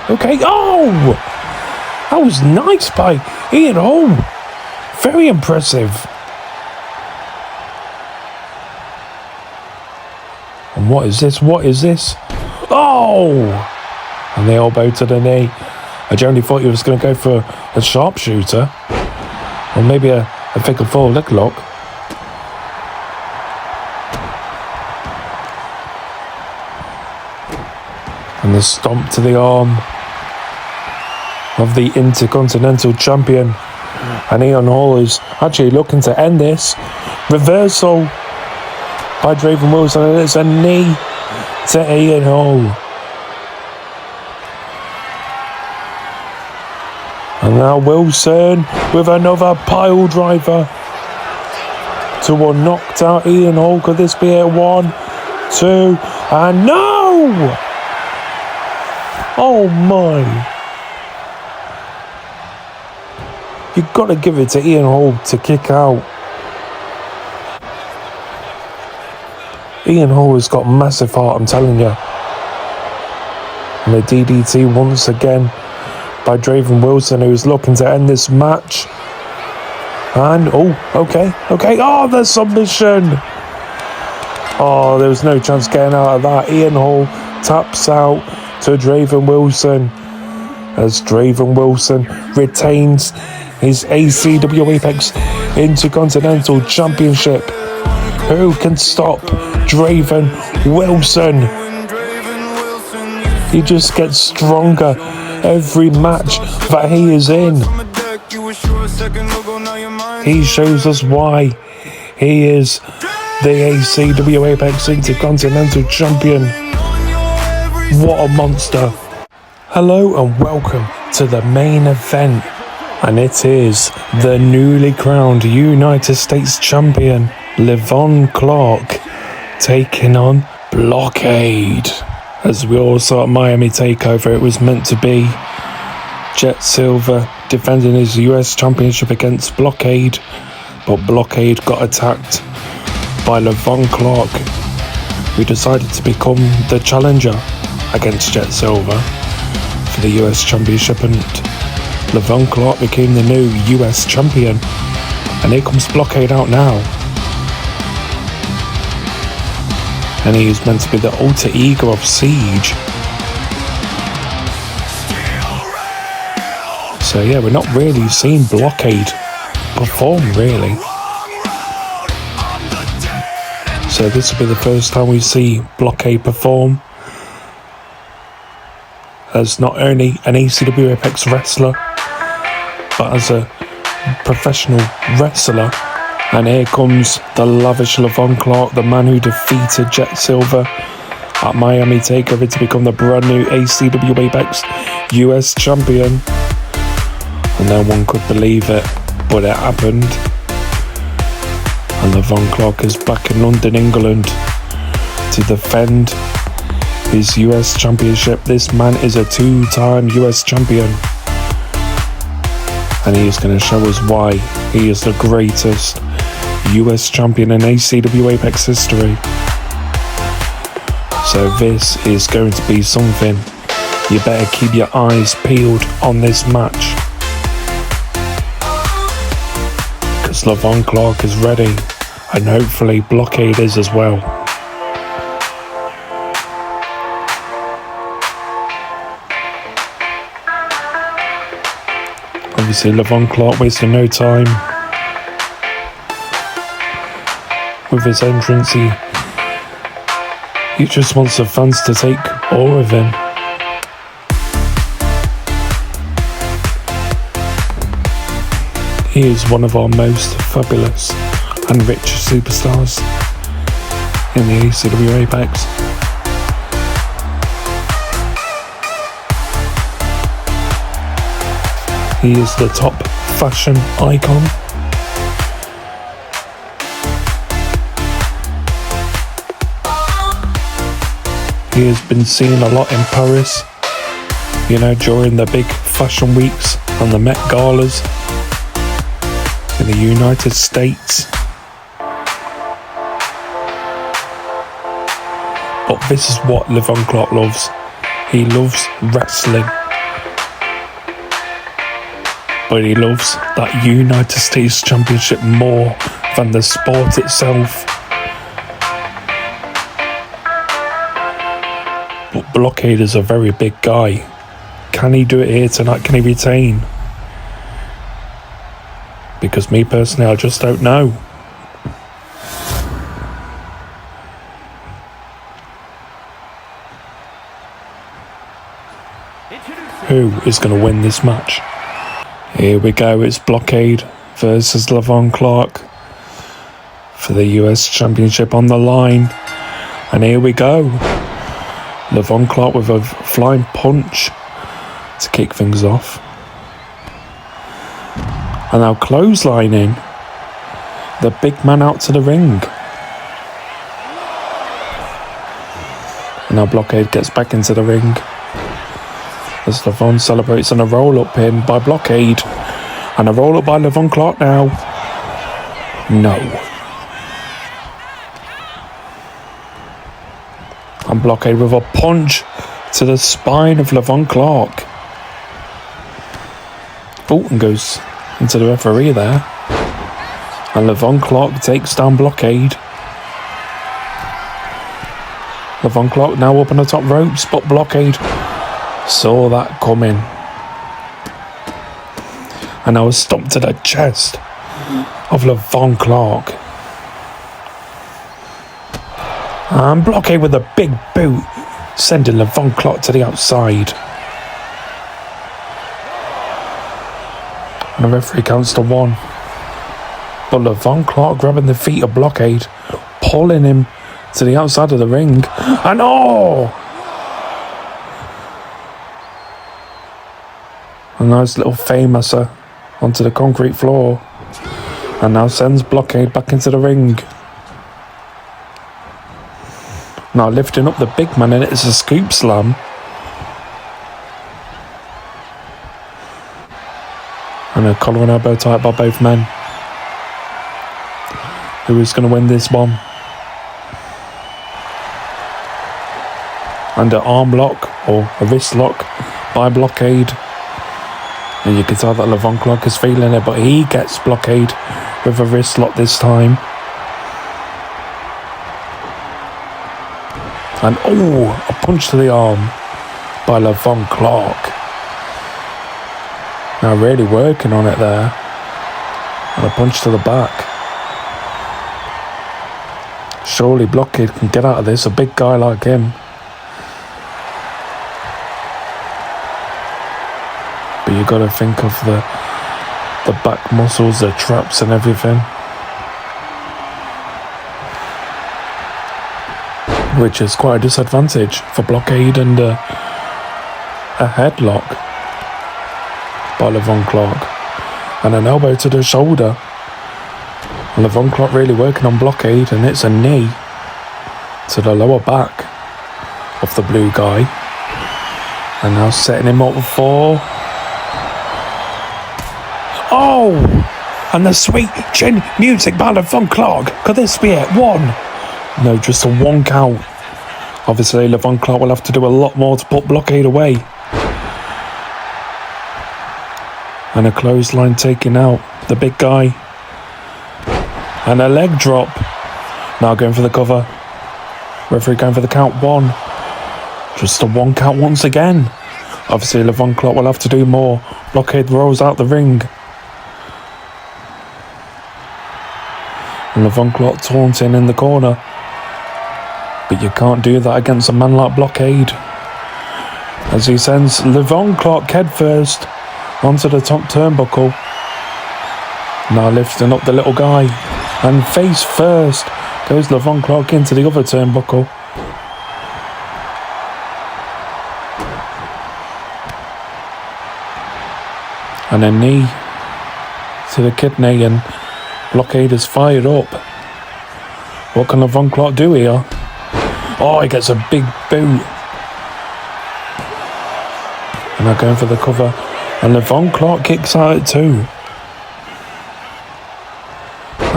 Oh! That was nice by Ian Hall. Very impressive. And what is this? Oh! And the elbow to the knee. I generally thought he was going to go for a sharpshooter. Or maybe a fake and full leg lock. And the stomp to the arm of the Intercontinental champion. And Ian Hall is actually looking to end this. Reversal by Draven Wilson. And it's a knee to Ian Hall. And now Wilson with another pile driver to one knocked out Ian Hall. Could this be a 1, 2, and no! Oh my. You've got to give it to Ian Hall to kick out. Ian Hall has got massive heart, I'm telling you. And the DDT once again by Draven Wilson, who's looking to end this match. And, okay. Oh, the submission. Oh, there was no chance getting out of that. Ian Hall taps out to Draven Wilson as Draven Wilson retains his ACW Apex Intercontinental Championship. Who can stop Draven Wilson? He just gets stronger every match that he is in. He shows us why he is the ACW Apex Intercontinental Champion. What a monster. Hello and welcome to the main event. And it is the newly crowned United States Champion, LeVon Clark, taking on Blockade. As we all saw at Miami TakeOver, it was meant to be Jet Silver defending his US Championship against Blockade, but Blockade got attacked by LeVon Clark, who decided to become the challenger against Jet Silver for the US Championship, and LeVon Clark became the new US Champion. And here comes Blockade out now. And he is meant to be the alter ego of Siege. So yeah, we're not really seeing Blockade perform, really. So this will be the first time we see Blockade perform as not only an ACW Apex wrestler, but as a professional wrestler. And here comes the lavish LeVon Clark, the man who defeated Jet Silver at Miami TakeOver to become the brand new ACW Apex US Champion. And no one could believe it, but it happened. And LeVon Clark is back in London, England to defend his US Championship. This man is a 2-time US Champion. And he is going to show us why he is the greatest US Champion in ACW Apex history. So this is going to be something. You better keep your eyes peeled on this match, because LeVon Clark is ready, and hopefully Blockade is as well. Obviously LeVon Clark wasting no time with his entrance. He just wants the fans to take awe of him. He is one of our most fabulous and rich superstars in the ACW Apex. He is the top fashion icon. He has been seen a lot in Paris, you know, during the big fashion weeks and the Met Galas in the United States. But this is what LeVon Clark loves. He loves wrestling. But he loves that United States Championship more than the sport itself. But Blockade is a very big guy. Can he do it here tonight? Can he retain? Because me personally, I just don't know. Who is going to win this match? Here we go, it's Blockade versus LeVon Clark for the US Championship on the line. And here we go. LeVon Clark with a flying punch to kick things off. And now clotheslining the big man out to the ring. Now Blockade gets back into the ring as LeVon celebrates on a roll-up pin by Blockade. And a roll-up by LeVon Clark now. No. And Blockade with a punch to the spine of LeVon Clark. Bolton goes into the referee there. And LeVon Clark takes down Blockade. LeVon Clark now up on the top ropes, but Blockade saw that coming. And now a stomp to the chest of LeVon Clark. And Blockade with a big boot, sending LeVon Clark to the outside. And the referee counts to 1. But LeVon Clark grabbing the feet of Blockade, pulling him to the outside of the ring. And oh! A nice little famouser onto the concrete floor. And now sends Blockade back into the ring. Now lifting up the big man, and it's a scoop slam. And a collar and elbow tie by both men. Who is going to win this one? And an arm lock or a wrist lock by Blockade. And you can tell that LeVon Clark is feeling it, but he gets Blockade with a wrist lock this time. And oh, a punch to the arm by LeVon Clark. Now really working on it there. And a punch to the back. Surely Blockade can get out of this, a big guy like him. But you got to think of the back muscles, the traps and everything. Which is quite a disadvantage for Blockade, and a headlock by LeVon Clark. And an elbow to the shoulder. And LeVon Clark really working on Blockade, and it's a knee to the lower back of the blue guy. And now setting him up for... Oh! And the sweet chin music by LeVon Clark. Could this be it? 1? No, just a 1 count. Obviously, LeVon Clark will have to do a lot more to put Blockade away. And a clothesline taking out the big guy. And a leg drop. Now going for the cover. Referee going for the count 1. Just a 1 count once again. Obviously, LeVon Clark will have to do more. Blockade rolls out the ring. And LeVon Clark taunting in the corner. But you can't do that against a man like Blockade. As he sends LeVon Clark head first onto the top turnbuckle. Now lifting up the little guy. And face first goes LeVon Clark into the other turnbuckle. And a knee to the kidney, and Blockade is fired up. What can LeVon Clark do here? Oh, he gets a big boot. And they're going for the cover. And LeVon Clark kicks out at 2.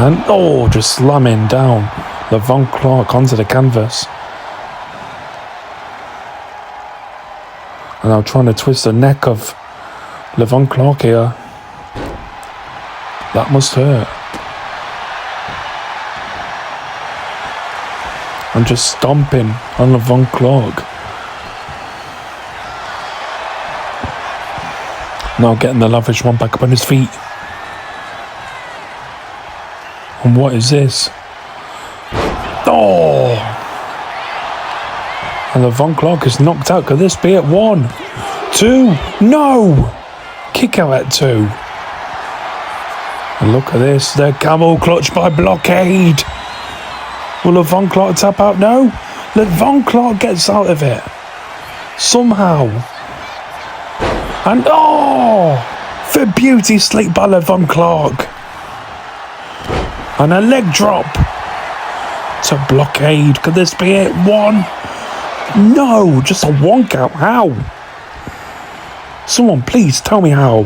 And oh, just slamming down LeVon Clark onto the canvas. And now trying to twist the neck of LeVon Clark here. That must hurt. And just stomping on LeVon Clark. Now getting the lavish one back up on his feet. And what is this? Oh! And LeVon Clark is knocked out. Could this be at 1? 2? No! Kick out at 2. And look at this. The camel clutch by Blockade. Will LeVon Clark tap out? No. LeVon Clark gets out of it. Somehow. And oh! For beauty sleep by LeVon Clark. And a leg drop to Blockade. Could this be it? 1. No, just a 1 count. How? Someone please tell me how.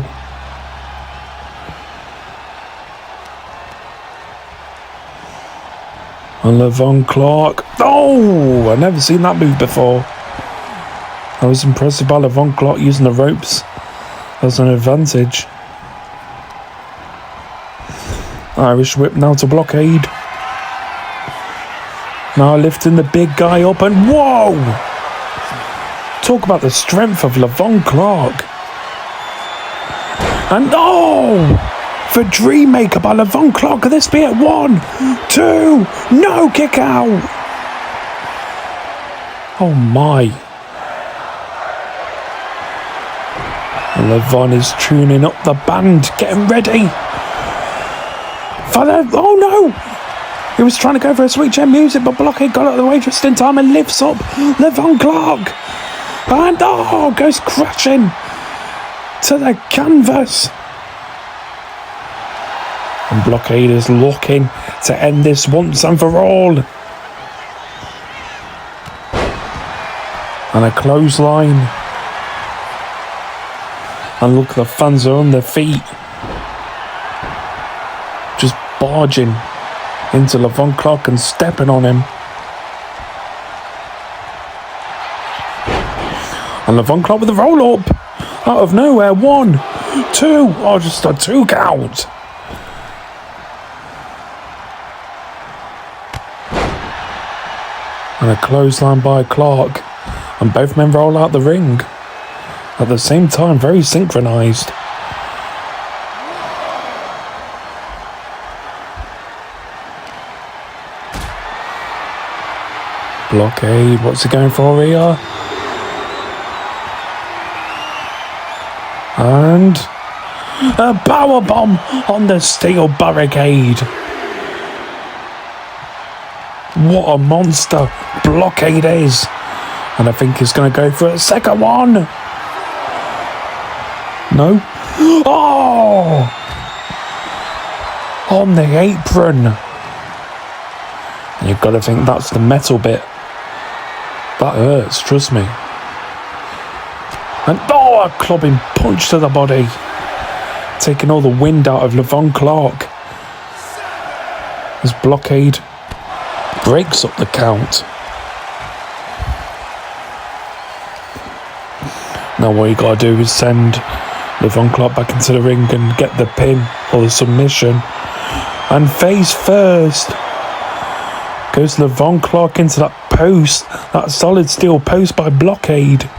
And LeVon Clark. Oh, I've never seen that move before. I was impressed by LeVon Clark using the ropes as an advantage. Irish whip now to Blockade. Now lifting the big guy up and whoa! Talk about the strength of LeVon Clark. And oh! For Dreammaker by LeVon Clark. Could this be at 1, 2? No, kick out! Oh my. And LeVon is tuning up the band, getting ready. Oh no! He was trying to go for a sweet chin music, but Blockade got out of the way just in time and lifts up LeVon Clark. And oh, goes crashing to the canvas. And Blockade is looking to end this once and for all. And a clothesline. And look, the fans are on their feet. Just barging into LeVon Clark and stepping on him. And LeVon Clark with a roll up. Out of nowhere. 1, 2. Oh, just a 2 count. And a clothesline by Clark. And both men roll out the ring. At the same time, very synchronized. Blockade, what's he going for here? And a power bomb on the steel barricade. What a monster Blockade is. And I think he's going to go for a second one. No. Oh! On the apron. You've got to think that's the metal bit. That hurts, trust me. And oh, a clubbing punch to the body. Taking all the wind out of LeVon Clark. As Blockade breaks up the count. Now what you gotta do is send LeVon Clark back into the ring and get the pin or the submission. And face first goes LeVon Clark into that post, that solid steel post by Blockade.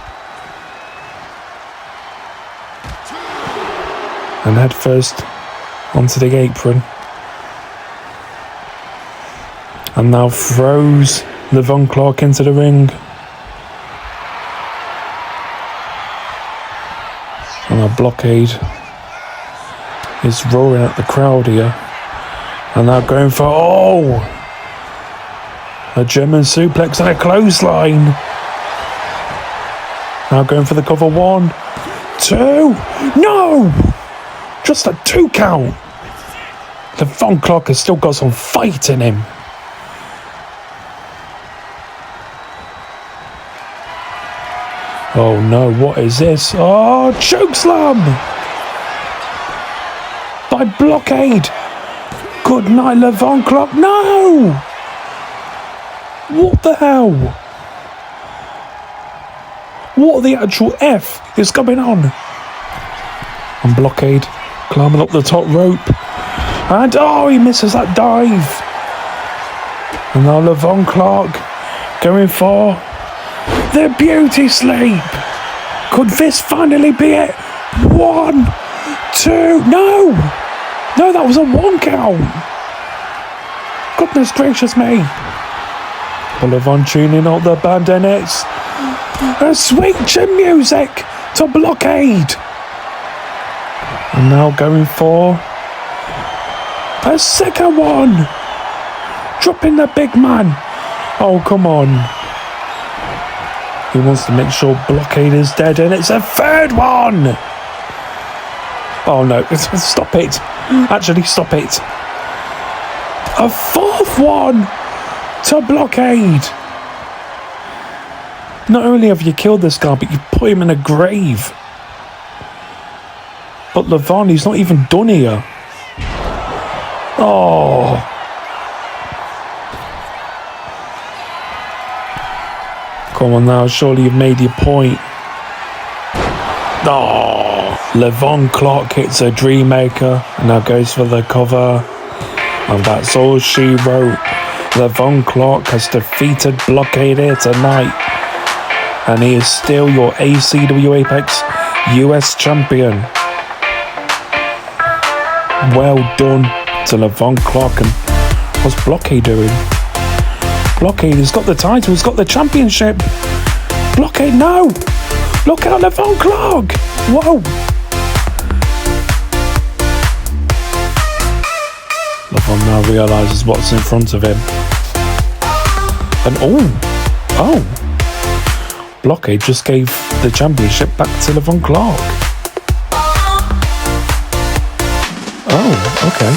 And head first onto the apron. And now throws LeVon Clark into the ring. And our Blockade is roaring at the crowd here. And now going for, oh! A German suplex and a clothesline. Now going for the cover. 1, 2. No! Just a 2 count. LeVon Clark has still got some fight in him. Oh no, what is this? Oh, chokeslam! By Blockade. Good night, LeVon Clark. No! What the hell? What the actual F is going on? And Blockade climbing up the top rope. And oh, he misses that dive. And now LeVon Clark going for the beauty sleep. Could this finally be it? 1, 2. No! No, that was a 1 count. Goodness gracious me. But LeVon tuning up the band and it's a sweet chin music to Blockade. And now going for a second one. Dropping the big man. Oh, come on. He wants to make sure Blockade is dead, and it's a 3rd one. Oh no, stop it. Actually, stop it. A 4th one to Blockade. Not only have you killed this guy, but you put him in a grave. But LeVon, he's not even done here. Oh. Come on now, surely you've made your point. Oh. LeVon Clark hits a Dreammaker and now goes for the cover. And that's all she wrote. LeVon Clark has defeated Blockade here tonight. And he is still your ACW Apex US champion. Well done to LeVon Clark. And what's Blockade doing? Blockade has got the title, he's got the championship. Blockade, no! Look out, LeVon Clark! Whoa! LeVon now realises what's in front of him. And oh! Blockade just gave the championship back to LeVon Clark. Oh, okay.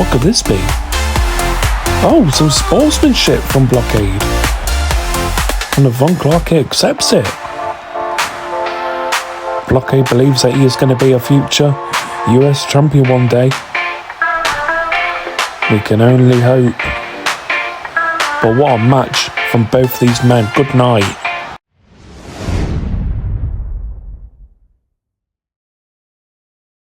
What could this be? Oh, some sportsmanship from Blockade. And LeVon Clark accepts it. Blockade believes that he is going to be a future US champion one day. We can only hope. But what a match from both these men. Good night.